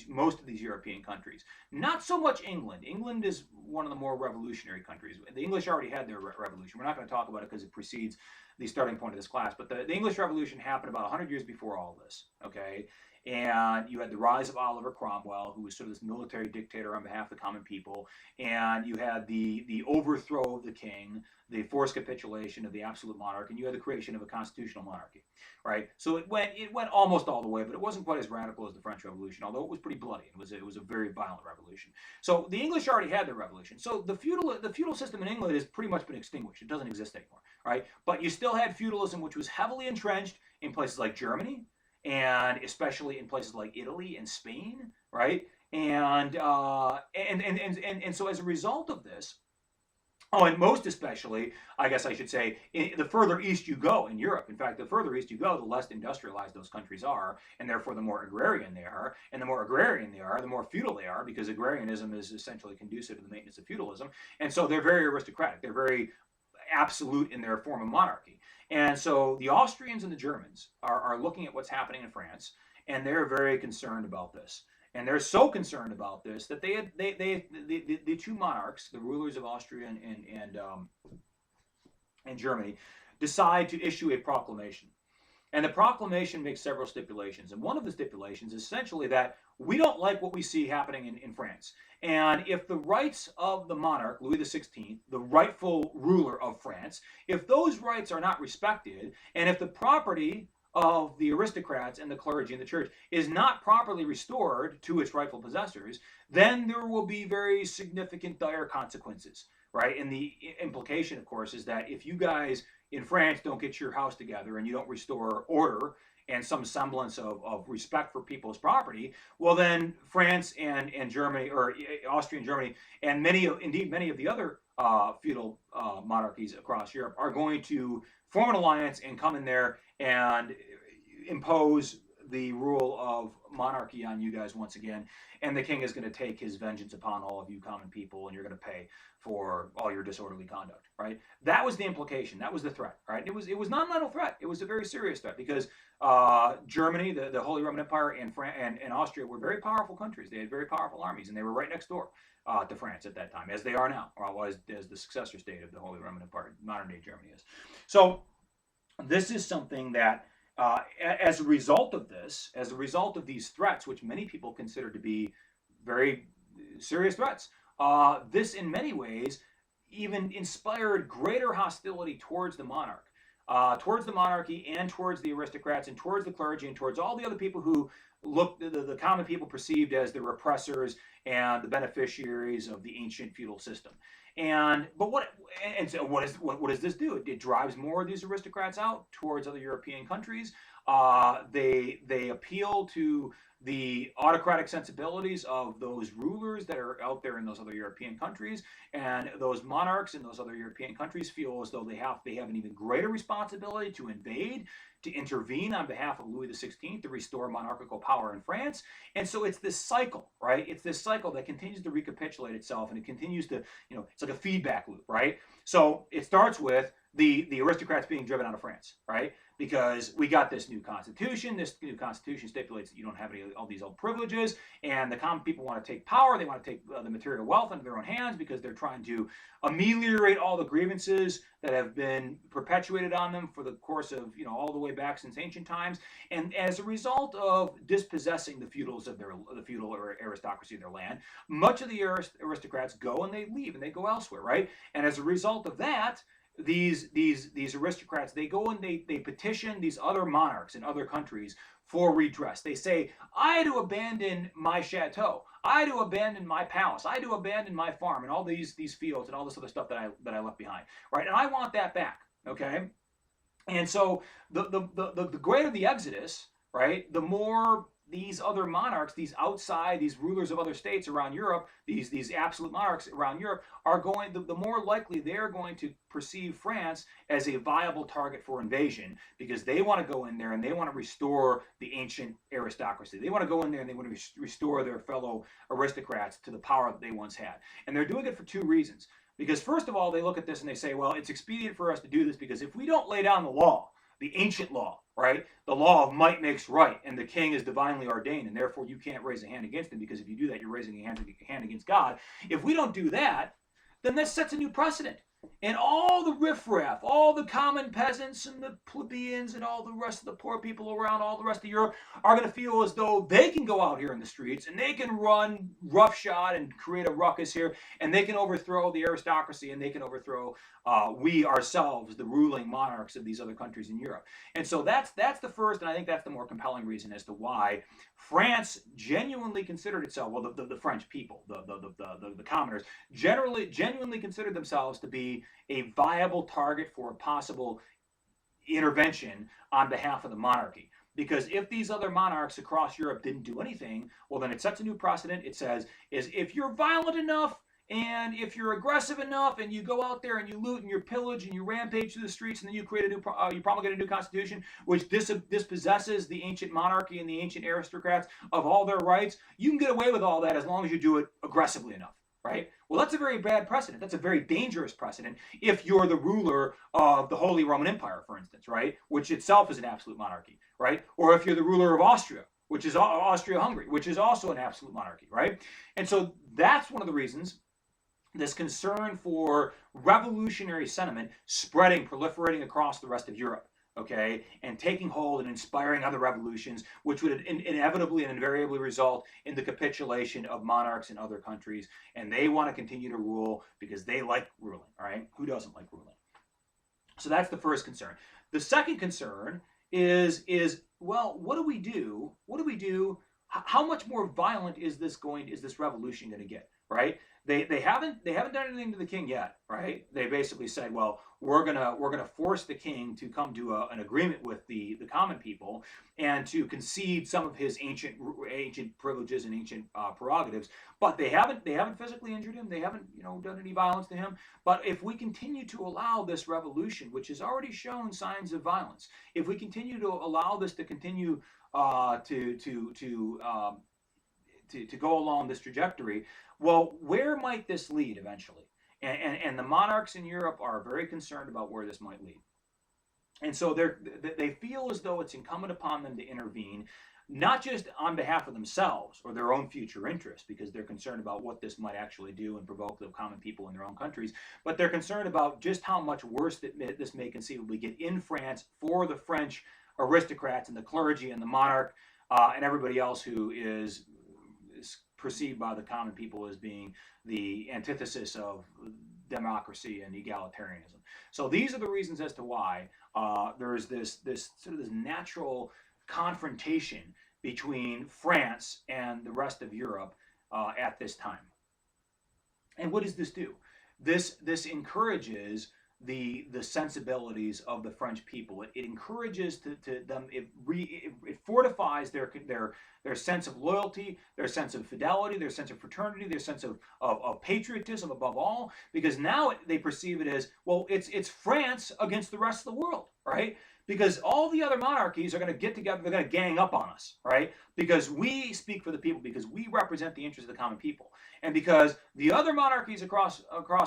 most of these European countries. Not so much England. England is one of the more revolutionary countries. The English already had their revolution. We're not going to talk about it because it precedes the starting point of this class. But the English Revolution happened about 100 years before all this. Okay, and you had the rise of Oliver Cromwell, who was sort of this military dictator on behalf of the common people, and you had the overthrow of the king, the forced capitulation of the absolute monarch, and you had the creation of a constitutional monarchy, right? So it went almost all the way, but it wasn't quite as radical as the French Revolution, although it was pretty bloody. It was a very violent revolution. So the English already had their revolution. So the feudal system in England has pretty much been extinguished. It doesn't exist anymore, right? But you still had feudalism, which was heavily entrenched in places like Germany, and especially in places like Italy and Spain, right? And so as a result of this, oh, and most especially, I guess I should say, the further east you go in Europe, in fact, the further east you go, the less industrialized those countries are, and therefore the more agrarian they are. And the more agrarian they are, the more feudal they are, because agrarianism is essentially conducive to the maintenance of feudalism. And so they're very aristocratic. They're very absolute in their form of monarchy. And so the Austrians and the Germans are looking at what's happening in France, and they're very concerned about this. And they're so concerned about this that the two monarchs, the rulers of Austria and Germany, decide to issue a proclamation. And the proclamation makes several stipulations. And one of the stipulations is essentially that we don't like what we see happening in France. And if the rights of the monarch, Louis XVI, the rightful ruler of France, if those rights are not respected, and if the property of the aristocrats and the clergy and the church is not properly restored to its rightful possessors, then there will be very significant dire consequences, right? And the implication, of course, is that if you guys in France don't get your house together and you don't restore order and some semblance of respect for people's property, well, then France and Germany, or Austria and Germany, and many of the other feudal monarchies across Europe are going to form an alliance and come in there and impose the rule of monarchy on you guys once again, and the king is going to take his vengeance upon all of you common people, and you're going to pay for all your disorderly conduct, right? That was the implication. That was the threat, right? It was not an idle threat. It was a very serious threat, because Germany, the Holy Roman Empire, and Austria were very powerful countries. They had very powerful armies, and they were right next door to France at that time, as they are now, or as the successor state of the Holy Roman Empire, modern day Germany is. So this is something that, as a result of this, as a result of these threats, which many people consider to be very serious threats, this in many ways even inspired greater hostility towards the monarch, towards the monarchy, and towards the aristocrats, and towards the clergy, and towards all the other people who the common people perceived as the repressors and the beneficiaries of the ancient feudal system. So what does this do? It drives more of these aristocrats out towards other European countries. They appeal to the autocratic sensibilities of those rulers that are out there in those other European countries, and those monarchs in those other European countries feel as though they have an even greater responsibility to invade, to intervene on behalf of Louis XVI to restore monarchical power in France. And so it's this cycle, right? It's this cycle that continues to recapitulate itself, and it continues to, it's like a feedback loop, right? So it starts with the aristocrats being driven out of France, right? Because we got this new constitution. This new constitution stipulates that you don't have any all these old privileges, and the common people want to take power. They want to take the material wealth into their own hands because they're trying to ameliorate all the grievances that have been perpetuated on them for the course of all the way back since ancient times. And as a result of dispossessing the feudals of the feudal aristocracy of their land, much of the aristocrats go and they leave and they go elsewhere, right? And as a result of that, these aristocrats, they go and they petition these other monarchs in other countries for redress. They say, I had to abandon my chateau, I had to abandon my palace, I had to abandon my farm and all these fields and all this other stuff that I left behind, right? And I want that back. Okay. And so the greater the exodus, right, the more these other monarchs, these rulers of other states around Europe, these absolute monarchs around Europe are going, the more likely they're going to perceive France as a viable target for invasion, because they want to go in there and they want to restore the ancient aristocracy. They want to go in there and they want to restore their fellow aristocrats to the power that they once had. And they're doing it for two reasons. Because first of all, they look at this and they say, well, it's expedient for us to do this because if we don't lay down the law, the ancient law, right? The law of might makes right, and the king is divinely ordained, and therefore you can't raise a hand against him, because if you do that, you're raising a hand against God. If we don't do that, then that sets a new precedent. And all the riffraff, all the common peasants and the plebeians and all the rest of the poor people around all the rest of Europe are going to feel as though they can go out here in the streets and they can run roughshod and create a ruckus here, and they can overthrow the aristocracy, and they can overthrow we ourselves, the ruling monarchs of these other countries in Europe. And so that's the first, and I think that's the more compelling reason as to why France genuinely considered itself, well, the French people, the commoners, genuinely considered themselves to be a viable target for a possible intervention on behalf of the monarchy. Because if these other monarchs across Europe didn't do anything, well, then it sets a new precedent. It says, is if you're violent enough and if you're aggressive enough and you go out there and you loot and you pillage and you rampage through the streets, and then you create you promulgate a new constitution which dispossesses the ancient monarchy and the ancient aristocrats of all their rights, you can get away with all that as long as you do it aggressively enough. Right? Well, that's a very bad precedent. That's a very dangerous precedent if you're the ruler of the Holy Roman Empire, for instance, right? Which itself is an absolute monarchy, right? Or if you're the ruler of Austria, which is Austria-Hungary, which is also an absolute monarchy, right? And so that's one of the reasons this concern for revolutionary sentiment spreading, proliferating across the rest of Europe, okay, and taking hold and inspiring other revolutions, which would inevitably and invariably result in the capitulation of monarchs in other countries. And they want to continue to rule because they like ruling, all right? Who doesn't like ruling? So that's the first concern. The second concern is well, what do we do? What do we do? How much more violent is this revolution going to get, right? They haven't done anything to the king yet, right? They basically said, well, we're gonna force the king to come to an agreement with the common people and to concede some of his ancient privileges and ancient prerogatives. But they haven't physically injured him. They haven't done any violence to him. But if we continue to allow this revolution, which has already shown signs of violence, if we continue to allow this to continue to go along this trajectory, well, where might this lead eventually? And the monarchs in Europe are very concerned about where this might lead. And so they feel as though it's incumbent upon them to intervene, not just on behalf of themselves or their own future interests, because they're concerned about what this might actually do and provoke the common people in their own countries, but they're concerned about just how much worse this may conceivably get in France for the French aristocrats and the clergy and the monarch and everybody else who is perceived by the common people as being the antithesis of democracy and egalitarianism. So these are the reasons as to why there's this sort of this natural confrontation between France and the rest of Europe at this time. And what does this do? This encourages the sensibilities of the French people. It encourages to them. It fortifies their sense of loyalty, their sense of fidelity, their sense of fraternity, their sense of patriotism above all. Because now they perceive it as, well, it's France against the rest of the world, right? Because all the other monarchies are going to get together, they're going to gang up on us, right? Because we speak for the people, because we represent the interests of the common people, and because the other monarchies across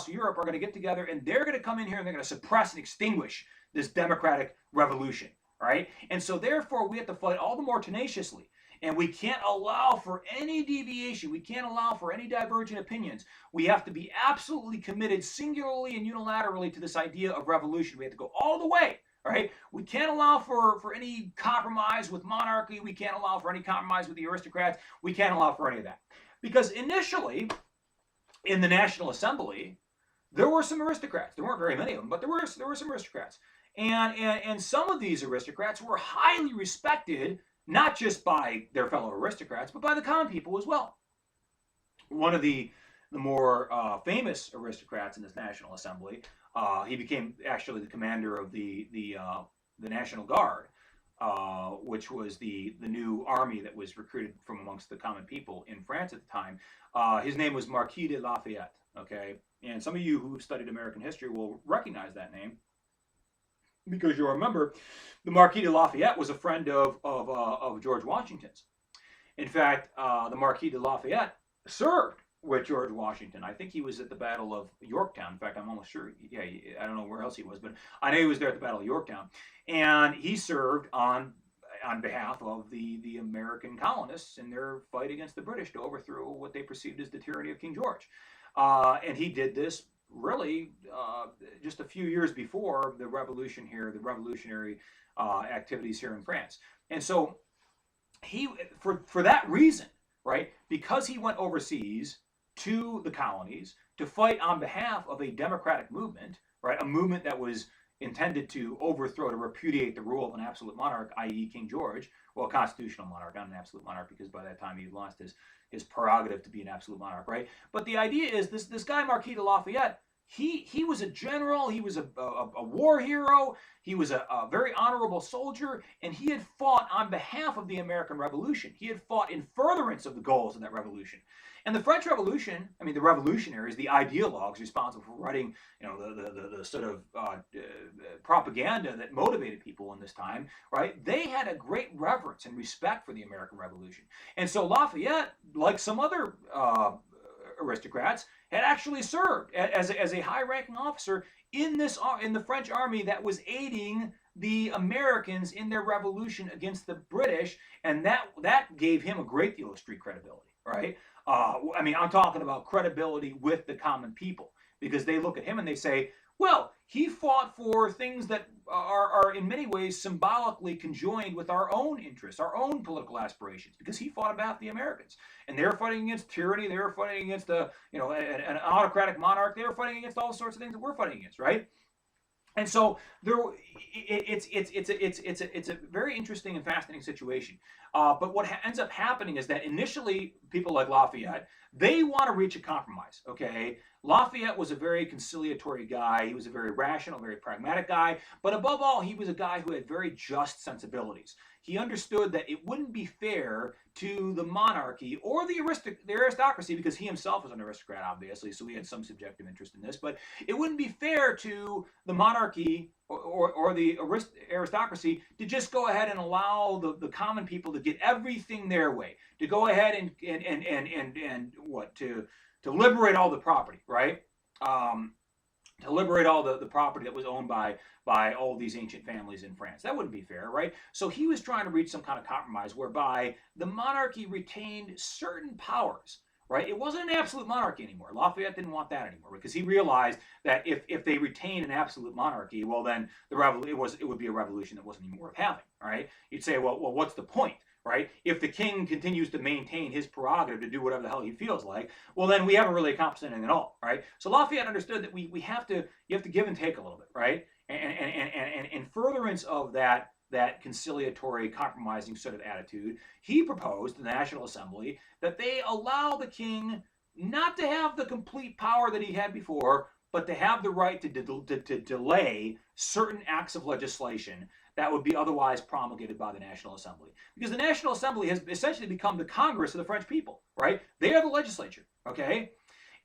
Europe are going to get together and they're going to come in here and they're going to suppress and extinguish this democratic revolution, right? And so therefore we have to fight all the more tenaciously. And we can't allow for any deviation. We can't allow for any divergent opinions. We have to be absolutely committed singularly and unilaterally to this idea of revolution. We have to go all the way, right? We can't allow for any compromise with monarchy. We can't allow for any compromise with the aristocrats. We can't allow for any of that. Because initially, in the National Assembly, there were some aristocrats. There weren't very many of them, but there were some aristocrats. And some of these aristocrats were highly respected, not just by their fellow aristocrats, but by the common people as well. One of the more famous aristocrats in this National Assembly, he became actually the commander of the National Guard, which was the new army that was recruited from amongst the common people in France at the time. His name was Marquis de Lafayette. Okay, and some of you who studied American history will recognize that name, because you'll remember the Marquis de Lafayette was a friend of George Washington's. In fact, the Marquis de Lafayette served with George Washington. I think he was at the Battle of Yorktown. In fact, I'm almost sure. Yeah, I don't know where else he was, but I know he was there at the Battle of Yorktown, and he served on behalf of the American colonists in their fight against the British to overthrow what they perceived as the tyranny of King George. And he did this really just a few years before the revolution here, the revolutionary activities here in France. And so he, for that reason, right, because he went overseas to the colonies to fight on behalf of a democratic movement, right, a movement that was intended to overthrow, to repudiate the rule of an absolute monarch, i.e. King George, well, a constitutional monarch, not an absolute monarch, because by that time he had lost his prerogative to be an absolute monarch, right? But the idea is this guy, Marquis de Lafayette, he was a general, he was a war hero, he was a very honorable soldier, and he had fought on behalf of the American Revolution. He had fought in furtherance of the goals of that revolution. And the French Revolution, I mean, the revolutionaries, the ideologues responsible for writing, the sort of propaganda that motivated people in this time, right? They had a great reverence and respect for the American Revolution. And so Lafayette, like some other aristocrats, had actually served as a high-ranking officer in the French army that was aiding the Americans in their revolution against the British, and that gave him a great deal of street credibility, right? I mean, I'm talking about credibility with the common people, because they look at him and they say, well, he fought for things that are in many ways symbolically conjoined with our own interests, our own political aspirations, because he fought about the Americans. And they were fighting against tyranny, they were fighting against an autocratic monarch, they were fighting against all sorts of things that we're fighting against, right? And so it's a very interesting and fascinating situation. But what ends up happening is that initially people like Lafayette, they want to reach a compromise. Okay, Lafayette was a very conciliatory guy. He was a very rational, very pragmatic guy. But above all, he was a guy who had very just sensibilities. He understood that it wouldn't be fair to the monarchy or the aristocracy, because he himself was an aristocrat, obviously, so he had some subjective interest in this, but it wouldn't be fair to the monarchy or the aristocracy to just go ahead and allow the common people to get everything their way, to go ahead and what, to liberate all the property, right? To liberate all the property that was owned by all these ancient families in France. That wouldn't be fair, right? So he was trying to reach some kind of compromise whereby the monarchy retained certain powers, right? It wasn't an absolute monarchy anymore. Lafayette didn't want that anymore, because he realized that if they retained an absolute monarchy, well, then it would be a revolution that wasn't even worth having, right? You'd say, well, what's the point? Right? If the king continues to maintain his prerogative to do whatever the hell he feels like, well, then we haven't really accomplished anything at all, right? So Lafayette understood that you have to give and take a little bit, right? And in furtherance of that conciliatory, compromising sort of attitude, he proposed to the National Assembly that they allow the king not to have the complete power that he had before, but to have the right to delay certain acts of legislation that would be otherwise promulgated by the National Assembly. Because the National Assembly has essentially become the Congress of the French people, right? They are the legislature, okay?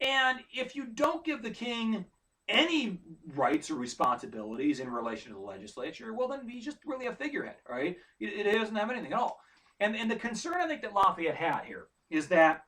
And if you don't give the king any rights or responsibilities in relation to the legislature, well, then he's just really a figurehead, right? It doesn't have anything at all. And the concern I think that Lafayette had here is that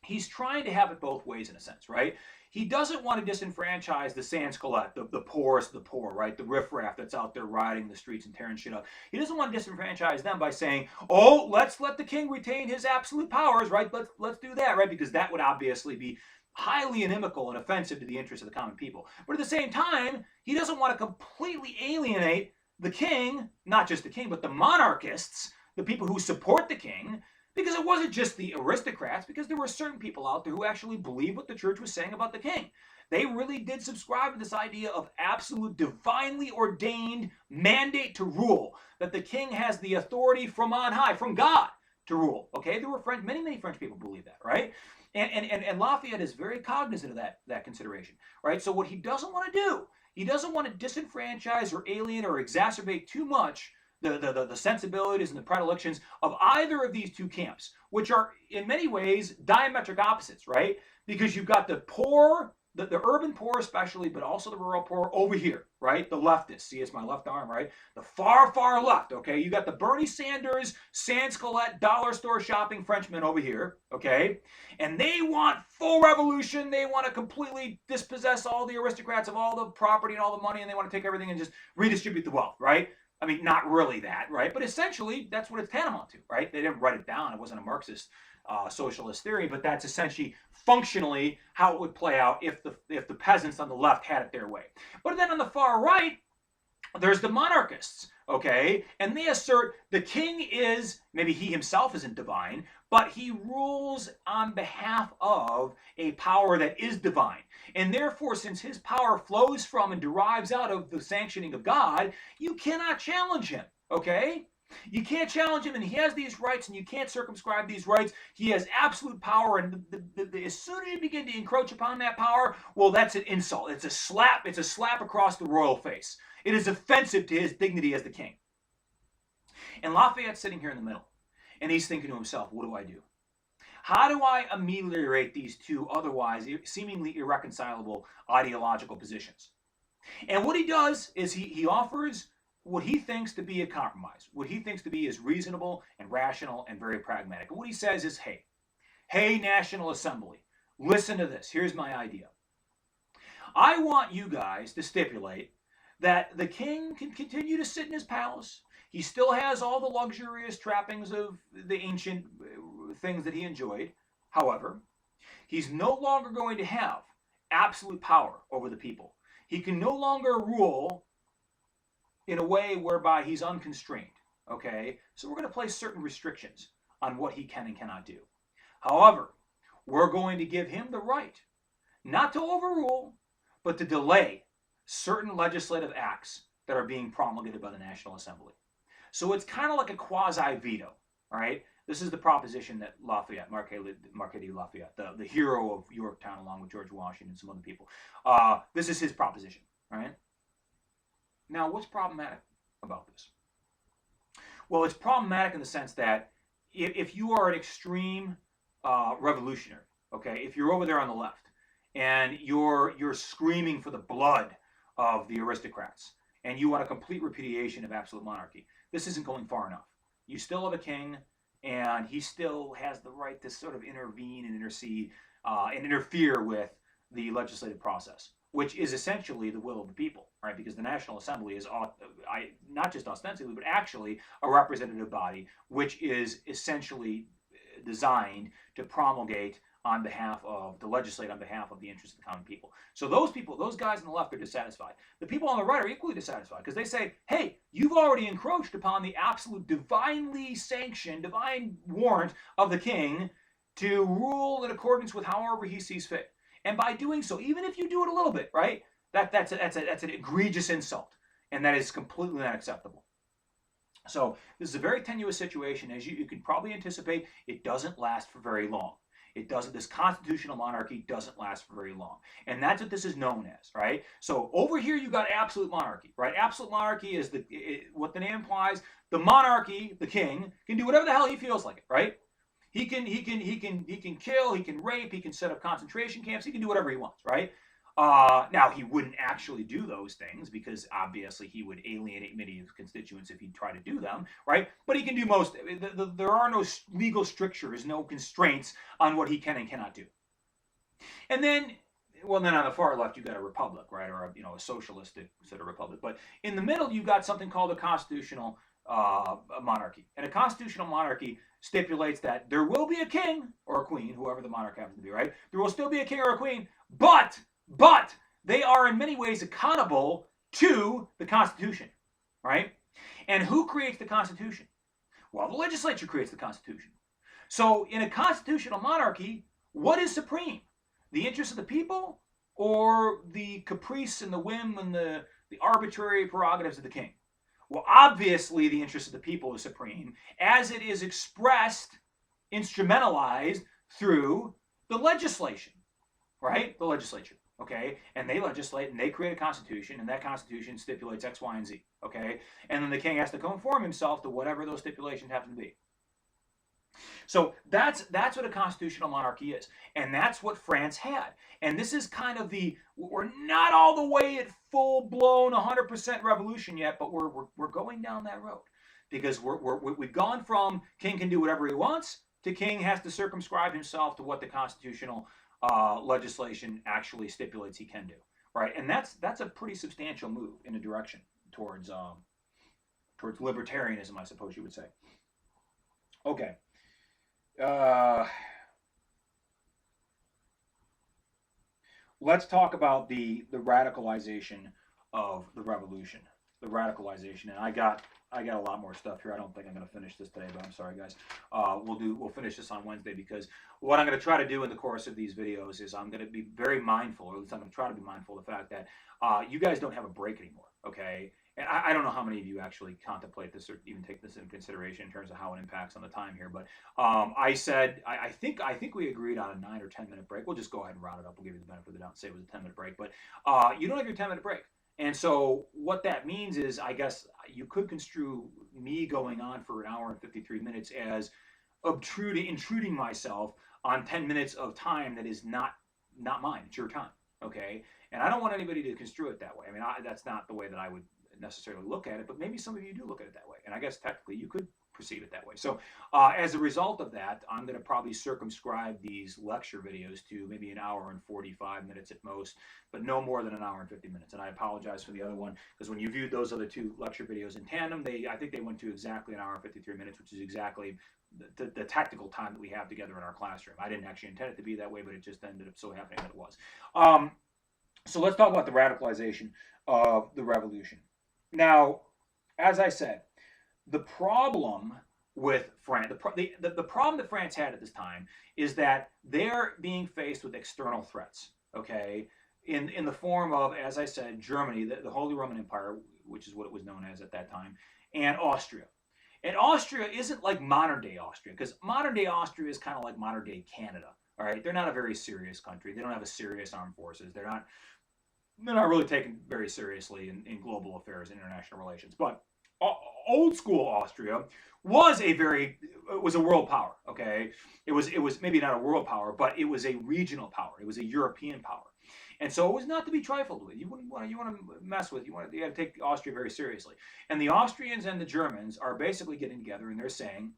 he's trying to have it both ways in a sense, right? He doesn't want to disenfranchise the sans culotte, the poorest of the poor, right? The riffraff that's out there riding the streets and tearing shit up. He doesn't want to disenfranchise them by saying, "Oh, let's let the king retain his absolute powers, right? Let's do that, right?" Because that would obviously be highly inimical and offensive to the interests of the common people. But at the same time, he doesn't want to completely alienate the king, not just the king, but the monarchists, the people who support the king, because it wasn't just the aristocrats, because there were certain people out there who actually believed what the church was saying about the king. They really did subscribe to this idea of absolute divinely ordained mandate to rule, that the king has the authority from on high, from God, to rule. Okay, there were many French people believe that, right? And Lafayette is very cognizant of that consideration, right? So what he doesn't want to do, he doesn't want to disenfranchise or alienate or exacerbate too much the sensibilities and the predilections of either of these two camps, which are in many ways diametric opposites, right? Because you've got the poor, the urban poor especially, but also the rural poor over here, right? The leftists. See, it's my left arm, right? The far left, okay? You got the Bernie Sanders, sans culotte, dollar store shopping Frenchmen over here, okay? And they want full revolution. They want to completely dispossess all the aristocrats of all the property and all the money, and they want to take everything and just redistribute the wealth, right? I mean, not really that, right? But essentially, that's what it's tantamount to, right? They didn't write it down. It wasn't a Marxist socialist theory, but that's essentially functionally how it would play out if the peasants on the left had it their way. But then on the far right, there's the monarchists, okay? And they assert the king is, maybe he himself isn't divine, but he rules on behalf of a power that is divine. And therefore, since his power flows from and derives out of the sanctioning of God, you cannot challenge him, okay? You can't challenge him, and he has these rights, and you can't circumscribe these rights. He has absolute power, and as soon as you begin to encroach upon that power, well, that's an insult. It's a slap. It's a slap across the royal face. It is offensive to his dignity as the king. And Lafayette's sitting here in the middle, and he's thinking to himself, what do I do? How do I ameliorate these two otherwise seemingly irreconcilable ideological positions? And what he does is he offers what he thinks to be a compromise, what he thinks to be is reasonable and rational and very pragmatic. And what he says is, hey, National Assembly, listen to this. Here's my idea. I want you guys to stipulate that the king can continue to sit in his palace. He still has all the luxurious trappings of the ancient things that he enjoyed. However, he's no longer going to have absolute power over the people. He can no longer rule in a way whereby he's unconstrained, okay? So we're going to place certain restrictions on what he can and cannot do. However, we're going to give him the right not to overrule, but to delay certain legislative acts that are being promulgated by the National Assembly. So it's kind of like a quasi-veto, all right? This is the proposition that Lafayette, Marquis de Lafayette, the hero of Yorktown, along with George Washington and some other people, this is his proposition, right? Now, what's problematic about this? Well, it's problematic in the sense that if you are an extreme revolutionary, okay, if you're over there on the left and you're screaming for the blood of the aristocrats and you want a complete repudiation of absolute monarchy, this isn't going far enough. You still have a king, and he still has the right to sort of intervene and intercede and interfere with the legislative process, which is essentially the will of the people, right? Because the National Assembly is not just ostensibly, but actually a representative body, which is essentially designed to promulgate on behalf of, to legislate on behalf of the interests of the common people. So those people, those guys on the left are dissatisfied. The people on the right are equally dissatisfied because they say, hey, you've already encroached upon the absolute divinely sanctioned, divine warrant of the king to rule in accordance with however he sees fit. And by doing so, even if you do it a little bit, right, that's an egregious insult, and that is completely unacceptable. So this is a very tenuous situation. As you can probably anticipate, it doesn't last for very long. It doesn't. This constitutional monarchy doesn't last for very long, and that's what this is known as, right? So over here you got absolute monarchy, right? Absolute monarchy is what the name implies. The monarchy, the king, can do whatever the hell he feels like it, right? He can kill, he can rape, he can set up concentration camps, he can do whatever he wants, right? Now he wouldn't actually do those things because obviously he would alienate many of his constituents if he tried to do them, right? But he can do most. There are no legal strictures, no constraints on what he can and cannot do. And then, well, then on the far left you got a republic, right, or a socialistic sort of republic. But in the middle you got something called a constitutional monarchy, and a constitutional monarchy stipulates that there will be a king or a queen, whoever the monarch happens to be, right? There will still be a king or a queen, but they are in many ways accountable to the Constitution, right? And who creates the Constitution? Well, the legislature creates the Constitution. So in a constitutional monarchy, what is supreme? The interests of the people or the caprice and the whim and the arbitrary prerogatives of the king? Well, obviously the interest of the people is supreme as it is expressed, instrumentalized through the legislation, right? The legislature. Okay, and they legislate and they create a constitution, and that constitution stipulates X, Y, and Z. Okay, and then the king has to conform himself to whatever those stipulations happen to be. So that's what a constitutional monarchy is, and that's what France had. And this is kind of we're not all the way at full blown 100% revolution yet, but we're going down that road because we've gone from king can do whatever he wants to king has to circumscribe himself to what the constitutional legislation actually stipulates he can do, right? And that's a pretty substantial move in a direction towards libertarianism, I suppose you would say. Okay. Let's talk about the radicalization of the revolution. The radicalization, and I got a lot more stuff here. I don't think I'm going to finish this today, but I'm sorry, guys. We'll finish this on Wednesday because what I'm going to try to do in the course of these videos is I'm going to be very mindful, or at least I'm going to try to be mindful of the fact that you guys don't have a break anymore. Okay, and I don't know how many of you actually contemplate this or even take this into consideration in terms of how it impacts on the time here. But I said I think we agreed on a 9 or 10 minute break. We'll just go ahead and round it up. We'll give you the benefit of the doubt and say it was a 10-minute break. But you don't have your 10-minute break. And so what that means is, I guess you could construe me going on for an hour and 53 minutes as intruding myself on 10 minutes of time that is not mine. It's your time, okay? And I don't want anybody to construe it that way. I mean, that's not the way that I would necessarily look at it, but maybe some of you do look at it that way. And I guess technically you could perceive it that way. So as a result of that, I'm going to probably circumscribe these lecture videos to maybe an hour and 45 minutes at most, but no more than an hour and 50 minutes. And I apologize for the other one, because when you viewed those other two lecture videos in tandem, I think they went to exactly an hour and 53 minutes, which is exactly the technical time that we have together in our classroom. I didn't actually intend it to be that way, but it just ended up so happening that it was. So let's talk about the radicalization of the revolution. Now, as I said, the problem with France, the problem that France had at this time is that they're being faced with external threats, okay, in the form of, as I said, Germany, the Holy Roman Empire, which is what it was known as at that time, and Austria. And Austria isn't like modern-day Austria, because modern-day Austria is kind of like modern-day Canada, all right? They're not a very serious country. They don't have a serious armed forces. They're not really taken very seriously in global affairs and international relations. But old school Austria was a world power. Okay, it was maybe not a world power, but it was a regional power. It was a European power, and so it was not to be trifled with. You want to mess with. You got to take Austria very seriously. And the Austrians and the Germans are basically getting together and they're saying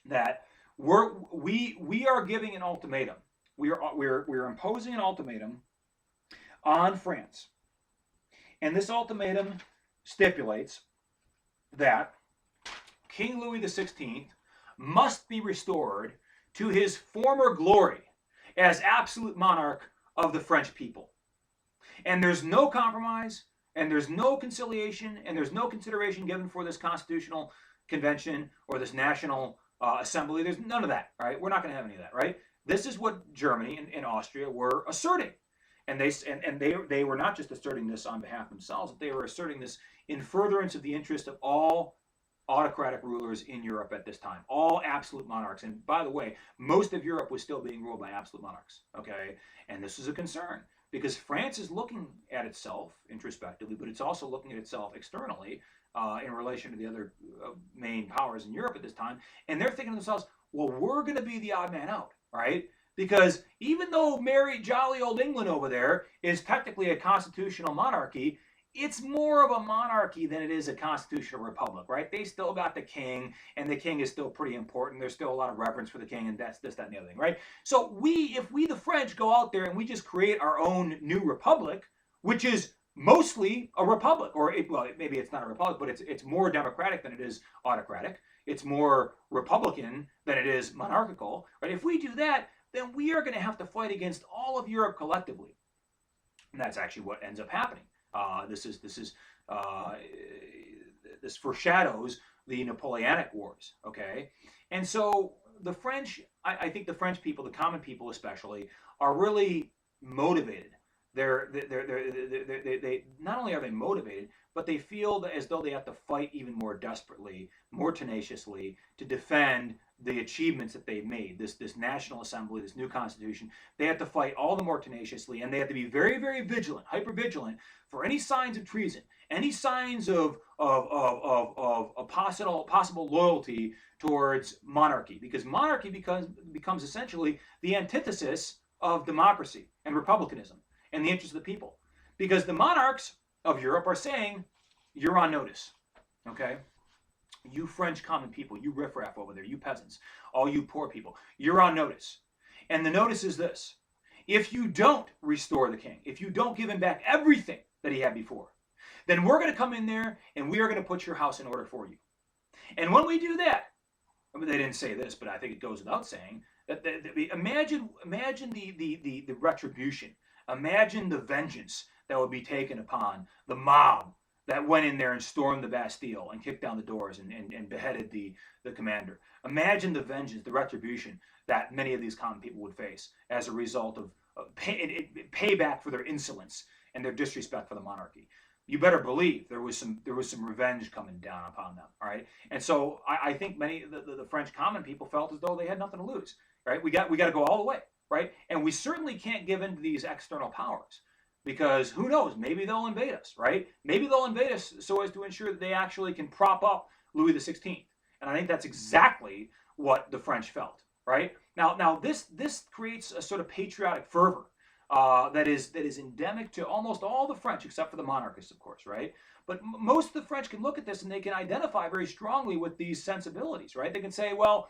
that we are giving an ultimatum. We're imposing an ultimatum on France. And this ultimatum stipulates that King Louis XVI must be restored to his former glory as absolute monarch of the French people. And there's no compromise, and there's no conciliation, and there's no consideration given for this constitutional convention or this national assembly. There's none of that, right? We're not going to have any of that, right? This is what Germany and Austria were asserting. And they were not just asserting this on behalf of themselves, but they were asserting this in furtherance of the interest of all autocratic rulers in Europe at this time, all absolute monarchs. And by the way, most of Europe was still being ruled by absolute monarchs. Okay, and this is a concern because France is looking at itself introspectively, but it's also looking at itself externally in relation to the other main powers in Europe at this time, and they're thinking to themselves, well, we're going to be the odd man out, right? Because even though merry, jolly old England over there is technically a constitutional monarchy, it's more of a monarchy than it is a constitutional republic, right? They still got the king, and the king is still pretty important. There's still a lot of reverence for the king, and that's this, that, and the other thing, right? So if we, the French, go out there and we just create our own new republic, which is mostly a republic, or maybe it's not a republic, but it's more democratic than it is autocratic. It's more republican than it is monarchical, right? If we do that, then we are going to have to fight against all of Europe collectively, and that's actually what ends up happening. Uh, this foreshadows the Napoleonic Wars. Okay, and so the French, I think the French people, the common people especially, are really motivated. They not only are they motivated, but they feel as though they have to fight even more desperately, more tenaciously to defend the achievements that they've made. This National Assembly, this new Constitution, they have to fight all the more tenaciously, and they have to be very, very vigilant, hyper vigilant for any signs of treason, any signs of a possible loyalty towards monarchy, because monarchy becomes essentially the antithesis of democracy and republicanism and the interests of the people, because the monarchs of Europe are saying, you're on notice, okay? You French common people, you riffraff over there, you peasants, all you poor people, you're on notice. And the notice is this: if you don't restore the king, if you don't give him back everything that he had before, then we're going to come in there and we are going to put your house in order for you. And when we do that, I mean, they didn't say this, but I think it goes without saying that imagine the retribution, imagine the vengeance that would be taken upon the mob that went in there and stormed the Bastille and kicked down the doors and beheaded the commander. Imagine the vengeance, the retribution that many of these common people would face as a result of payback for their insolence and their disrespect for the monarchy. You better believe there was some revenge coming down upon them. All right, and so I think many of the French common people felt as though they had nothing to lose. Right, we got to go all the way. Right, and we certainly can't give in to these external powers, because who knows? Maybe they'll invade us. Right, maybe they'll invade us so as to ensure that they actually can prop up Louis XVI. And I think that's exactly what the French felt. Right, now this creates a sort of patriotic fervor that is endemic to almost all the French, except for the monarchists, of course, right? But most of the French can look at this and they can identify very strongly with these sensibilities, right? They can say, well,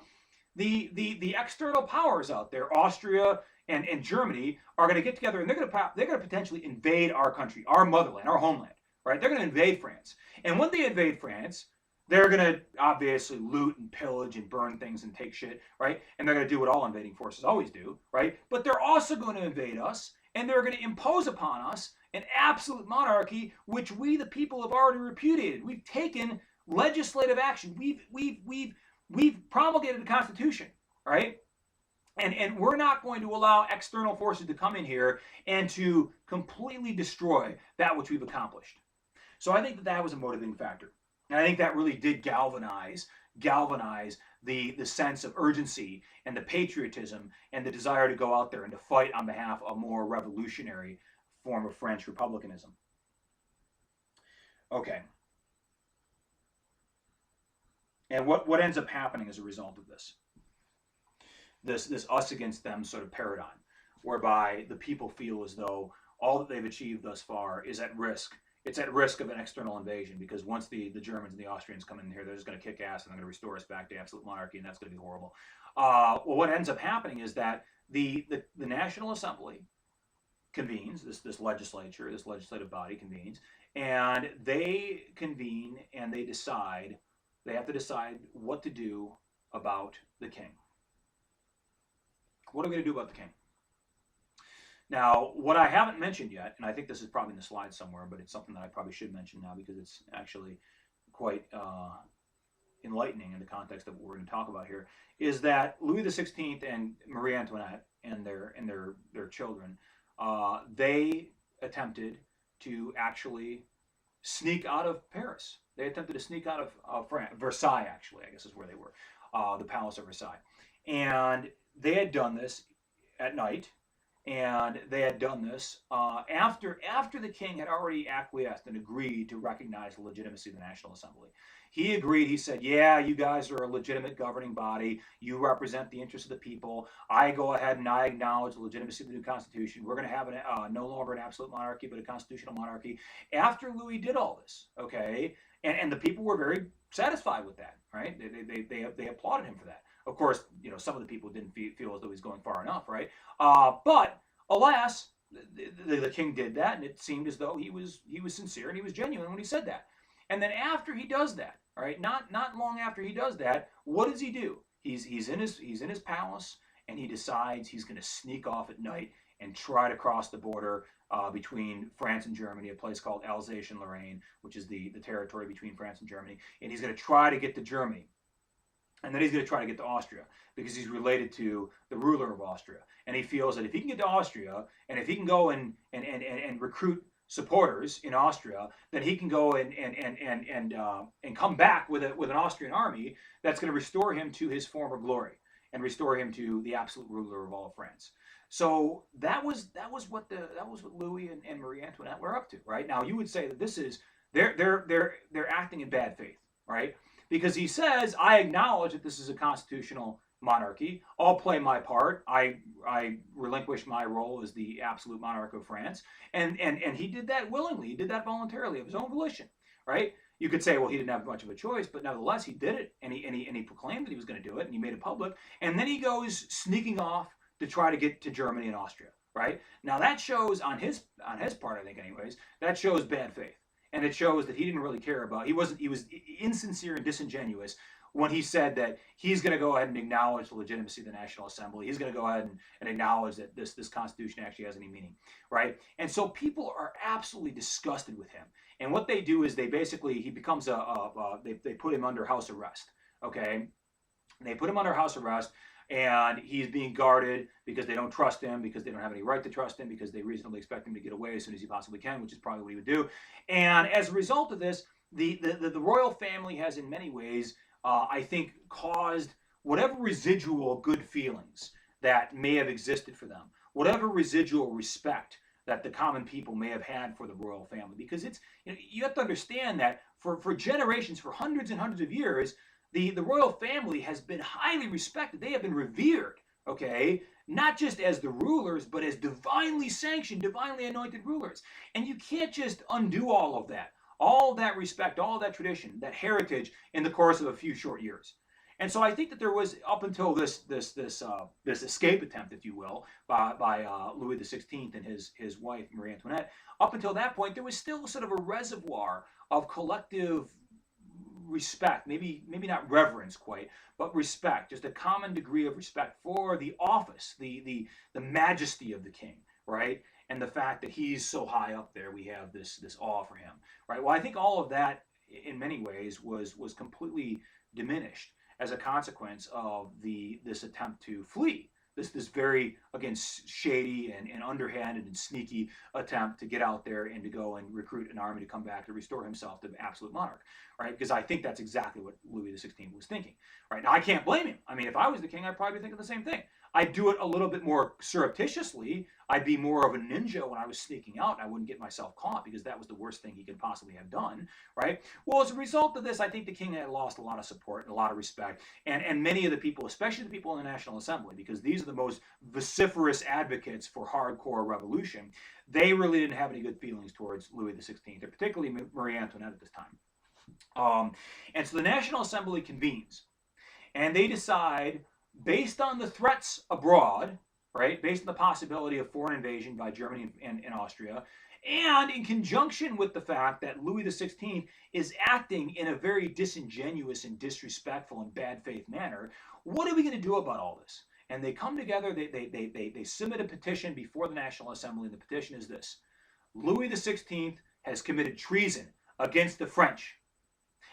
the external powers out there, Austria and Germany, are going to get together and they're going to potentially invade our country, our motherland, our homeland, right? They're going to invade France, and when they invade France, they're going to obviously loot and pillage and burn things and take shit, right? And they're going to do what all invading forces always do, right? But they're also going to invade us, and they're going to impose upon us an absolute monarchy, which we, the people, have already repudiated. We've taken legislative action. We've promulgated the Constitution, right? And we're not going to allow external forces to come in here and to completely destroy that which we've accomplished. So I think that was a motivating factor. And I think that really did galvanize the sense of urgency and the patriotism and the desire to go out there and to fight on behalf of a more revolutionary form of French republicanism. Okay. And what ends up happening as a result of this? This us against them sort of paradigm, whereby the people feel as though all that they've achieved thus far is at risk. It's at risk of an external invasion, because once the Germans and the Austrians come in here, they're just going to kick ass and they're going to restore us back to absolute monarchy, and that's going to be horrible. Well, what ends up happening is that the National Assembly convenes, this legislature, this legislative body convenes, and they convene and they have to decide what to do about the king. What are we going to do about the king? Now, what I haven't mentioned yet, and I think this is probably in the slide somewhere, but it's something that I probably should mention now because it's actually quite enlightening in the context of what we're going to talk about here, is that Louis XVI and Marie Antoinette and their children, they attempted to actually sneak out of Paris. They attempted to sneak out of Versailles, actually, I guess is where they were, the Palace of Versailles. And they had done this at night, and they had done this after the king had already acquiesced and agreed to recognize the legitimacy of the National Assembly. He agreed. He said, "Yeah, you guys are a legitimate governing body. You represent the interests of the people. I go ahead and I acknowledge the legitimacy of the new constitution. We're going to have no longer an absolute monarchy, but a constitutional monarchy." After Louis did all this, okay, and the people were very satisfied with that, right? They applauded him for that. Of course, some of the people didn't feel as though he's going far enough, right? But alas, the king did that, and it seemed as though he was sincere and he was genuine when he said that. And then after he does that, all right, not long after he does that, what does he do? He's in his palace, and he decides he's going to sneak off at night and try to cross the border between France and Germany, a place called Alsace and Lorraine, which is the territory between France and Germany, and he's going to try to get to Germany. And then he's going to try to get to Austria because he's related to the ruler of Austria. And he feels that if he can get to Austria, and if he can go and recruit supporters in Austria, then he can go and come back with an Austrian army that's going to restore him to his former glory and restore him to the absolute ruler of all of France. So that was what Louis and Marie Antoinette were up to, right? Now you would say that this is they're acting in bad faith, right? Because he says, "I acknowledge that this is a constitutional monarchy. I'll play my part. I relinquish my role as the absolute monarch of France," and he did that willingly. He did that voluntarily of his own volition, right? You could say, well, he didn't have much of a choice, but nevertheless, he did it, and he proclaimed that he was going to do it, and he made it public, and then he goes sneaking off to try to get to Germany and Austria, right? Now that shows on his part, I think, anyways, that shows bad faith. And it shows that he didn't really care about. He was insincere and disingenuous when he said that he's going to go ahead and acknowledge the legitimacy of the National Assembly. He's going to go ahead and acknowledge that this Constitution actually has any meaning, right? And so people are absolutely disgusted with him. And what they do is he becomes they put him under house arrest, okay? They put him under house arrest, and he's being guarded because they don't trust him, because they don't have any right to trust him, because they reasonably expect him to get away as soon as he possibly can, which is probably what he would do. And as a result of this, the royal family has in many ways, I think, caused whatever residual good feelings that may have existed for them, whatever residual respect that the common people may have had for the royal family. Because you have to understand that for generations, for hundreds and hundreds of years, the royal family has been highly respected. They have been revered, okay? Not just as the rulers, but as divinely sanctioned, divinely anointed rulers. And you can't just undo all that respect, all that tradition, that heritage in the course of a few short years. And so I think that there was, up until this escape attempt, if you will, by Louis XVI and his wife Marie Antoinette, up until that point, there was still sort of a reservoir of collective respect, maybe not reverence quite, but respect, just a common degree of respect for the office, the majesty of the king, right? And the fact that he's so high up there, we have this awe for him, right? Well, I think all of that, in many ways, was completely diminished as a consequence of this attempt to flee. This very, again, shady and underhanded and sneaky attempt to get out there and to go and recruit an army to come back to restore himself to the absolute monarch, right? Because I think that's exactly what Louis XVI was thinking, right? Now, I can't blame him. I mean, if I was the king, I'd probably be thinking the same thing. I'd do it a little bit more surreptitiously. I'd be more of a ninja when I was sneaking out, and I wouldn't get myself caught, because that was the worst thing he could possibly have done, right? Well, as a result of this, I think the king had lost a lot of support and a lot of respect, and many of the people, especially the people in the National Assembly, because these are the most vociferous advocates for hardcore revolution, they really didn't have any good feelings towards Louis XVI, and particularly Marie Antoinette at this time. And so the National Assembly convenes, and they decide, based on the threats abroad, right, based on the possibility of foreign invasion by Germany and Austria, and in conjunction with the fact that Louis XVI is acting in a very disingenuous and disrespectful and bad faith manner, what are we going to do about all this? And they come together, they submit a petition before the National Assembly, and the petition is this: Louis XVI has committed treason against the French.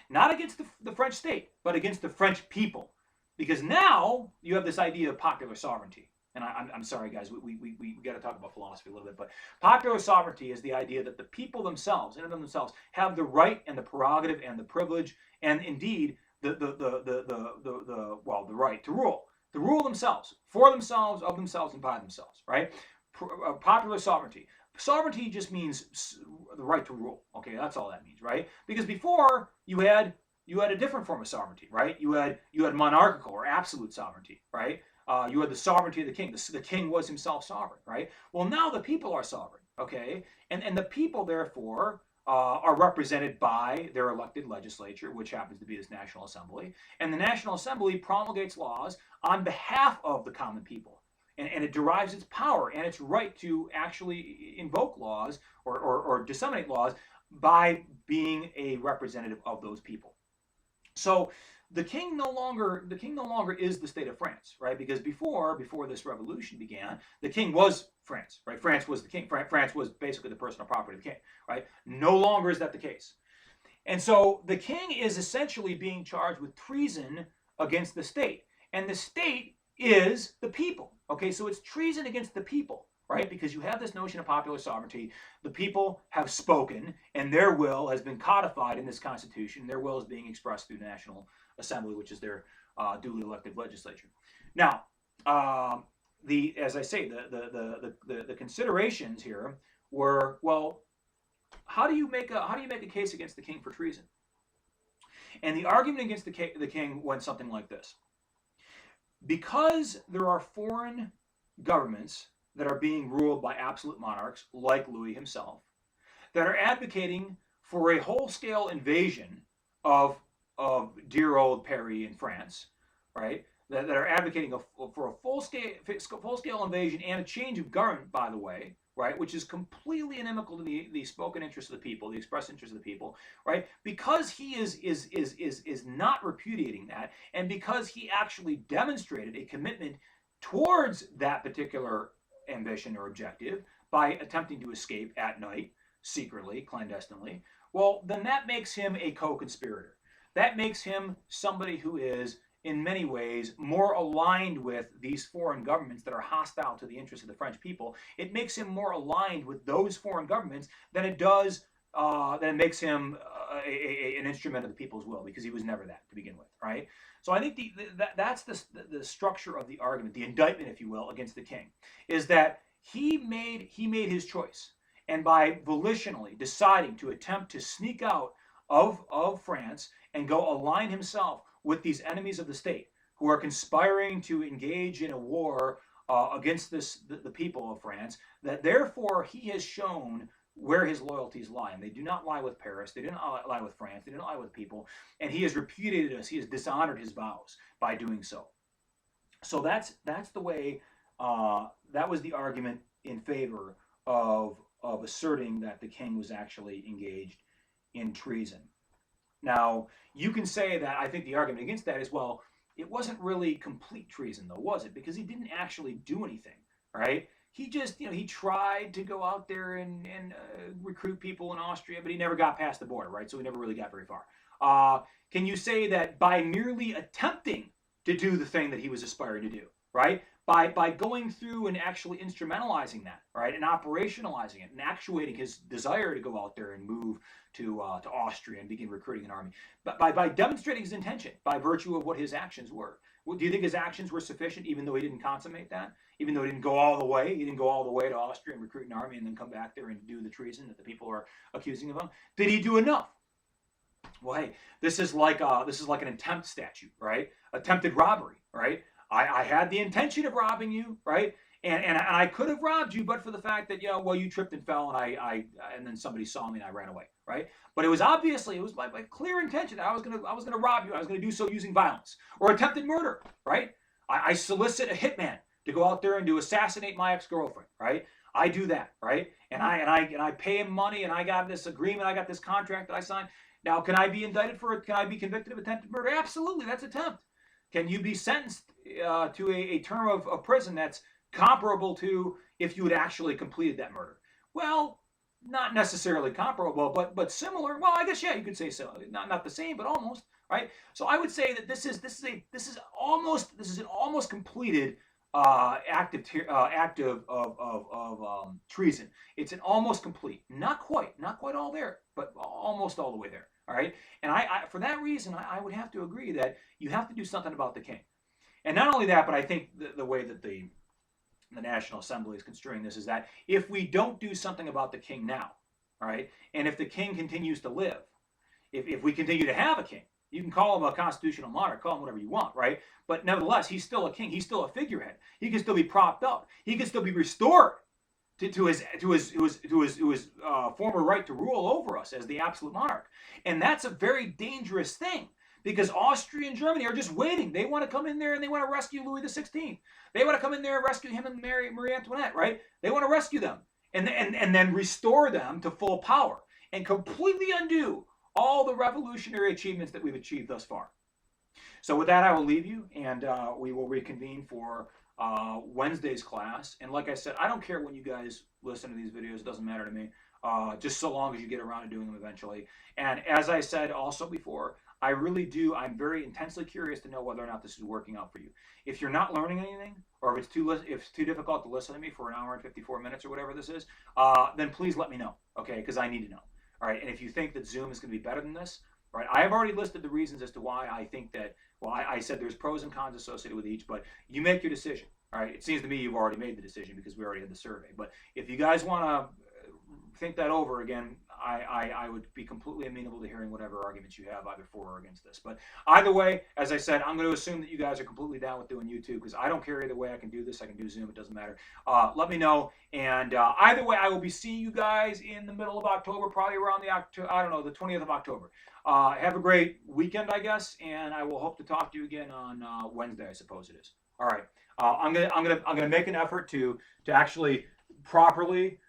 Not against the French state, but against the French people. Because now you have this idea of popular sovereignty. and I'm sorry, guys, we got to talk about philosophy a little bit, but popular sovereignty is the idea that the people themselves, in and of themselves, have the right and the prerogative and the privilege, and indeed the right to rule themselves, for themselves, of themselves, and by themselves, right? Popular sovereignty. Sovereignty just means the right to rule. Okay, that's all that means, right? Because before you had a different form of sovereignty, right? You had monarchical or absolute sovereignty, right? You had the sovereignty of the king. The king was himself sovereign, right? Well, now the people are sovereign, okay? And the people, therefore, are represented by their elected legislature, which happens to be this National Assembly. And the National Assembly promulgates laws on behalf of the common people. And it derives its power and its right to actually invoke laws or disseminate laws by being a representative of those people. So the king no longer is the state of France, right? Because before this revolution began, the king was France, right? France was the king. France was basically the personal property of the king, right? No longer is that the case. And so the king is essentially being charged with treason against the state. And the state is the people. Okay, so it's treason against the people, right? Because you have this notion of popular sovereignty. The people have spoken, and their will has been codified in this Constitution. Their will is being expressed through the National Assembly, which is their duly elected legislature. Now, as I say, the considerations here were, well, how do you make a case against the king for treason? And the argument against the king went something like this: because there are foreign governments that are being ruled by absolute monarchs like Louis himself that are advocating for a whole-scale invasion of dear old Paris in France, right? That are advocating for a full-scale invasion and a change of government, by the way, right? Which is completely inimical to the spoken interest of the people, the expressed interest of the people, right? Because he is not repudiating that, and because he actually demonstrated a commitment towards that particular ambition or objective by attempting to escape at night, secretly, clandestinely, well, then that makes him a co-conspirator. That makes him somebody who is, in many ways, more aligned with these foreign governments that are hostile to the interests of the French people. It makes him more aligned with those foreign governments than it does, than it makes him an instrument of the people's will, because he was never that to begin with, right? So I think that's the structure of the argument, the indictment, if you will, against the king, is that he made his choice, and by volitionally deciding to attempt to sneak out of France and go align himself with these enemies of the state who are conspiring to engage in a war against the people of France, that therefore he has shown where his loyalties lie. And they do not lie with Paris. They do not lie with France. They do not lie with people. And he has repudiated us. He has dishonored his vows by doing so. So that's the way, that was the argument in favor of asserting that the king was actually engaged in treason. Now, you can say that I think the argument against that is, well, it wasn't really complete treason, though, was it? Because he didn't actually do anything, right? He just, he tried to go out there and recruit people in Austria, but he never got past the border, right? So he never really got very far. Can you say that by merely attempting to do the thing that he was aspiring to do, right? By going through and actually instrumentalizing that, right, and operationalizing it and actuating his desire to go out there and move to Austria and begin recruiting an army, but by demonstrating his intention by virtue of what his actions were. Do you think his actions were sufficient, even though he didn't consummate that? Even though he didn't go all the way, to Austria and recruit an army and then come back there and do the treason that the people are accusing of him? Did he do enough? Well, hey, this is like an attempt statute, right? Attempted robbery, right? I had the intention of robbing you, right? And I could have robbed you, but for the fact that, you tripped and fell, and then somebody saw me and I ran away, right? But it was my clear intention that I was gonna rob you. I was gonna do so using violence or attempted murder, right? I solicit a hitman to go out there and to assassinate my ex-girlfriend, right? I do that, right? And I pay him money, and I got this agreement, I got this contract that I signed. Now, can I be indicted for it? Can I be convicted of attempted murder? Absolutely, that's attempt. Can you be sentenced to a term of prison that's comparable to if you had actually completed that murder? Well, not necessarily comparable, but similar. Well, I guess, yeah, you could say so. Not the same, but almost, right? So I would say that this is an almost completed act of treason. It's an almost complete, not quite all there, but almost all the way there. All right, and for that reason, I would have to agree that you have to do something about the king. And not only that, but I think the way that the National Assembly is construing this is that if we don't do something about the king now, all right, and if the king continues to live, if we continue to have a king, you can call him a constitutional monarch, call him whatever you want, right? But nevertheless, he's still a king. He's still a figurehead. He can still be propped up. He can still be restored to his former right to rule over us as the absolute monarch. And that's a very dangerous thing because Austria and Germany are just waiting. They want to come in there and they want to rescue Louis XVI. They want to come in there and rescue him and Marie Antoinette, right? They want to rescue them and then restore them to full power and completely undo all the revolutionary achievements that we've achieved thus far. So with that, I will leave you, and we will reconvene for Wednesday's class. And like I said, I don't care when you guys listen to these videos. It doesn't matter to me, just so long as you get around to doing them eventually. And as I said also before, I really do. I'm very intensely curious to know whether or not this is working out for you. If you're not learning anything, or if it's too difficult to listen to me for an hour and 54 minutes or whatever this is, then please let me know, okay? Because I need to know. All right, and if you think that Zoom is going to be better than this, right? I have already listed the reasons as to why I think that. Well, I said there's pros and cons associated with each, but you make your decision. All right, it seems to me you've already made the decision because we already had the survey. But if you guys want to think that over again, I would be completely amenable to hearing whatever arguments you have either for or against this. But either way, as I said, I'm going to assume that you guys are completely down with doing YouTube because I don't care either way. I can do this. I can do Zoom. It doesn't matter. Let me know. And either way, I will be seeing you guys in the middle of October, probably around the 20th of October. Have a great weekend, I guess, and I will hope to talk to you again on Wednesday, I suppose it is. All right. I'm gonna make an effort to actually properly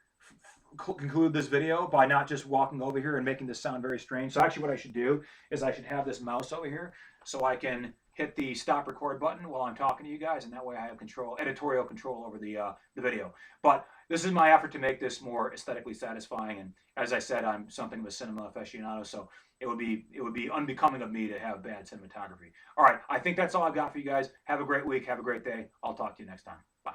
conclude this video by not just walking over here and making this sound very strange. So actually what I should do is I should have this mouse over here so I can hit the stop record button while I'm talking to you guys, and that way I have editorial control over the video. But this is my effort to make this more aesthetically satisfying, and as I said, I'm something of a cinema aficionado, so it would be unbecoming of me to have bad cinematography. All right, I think that's all I've got for you guys. Have a great week. Have a great day. I'll talk to you next time. Bye.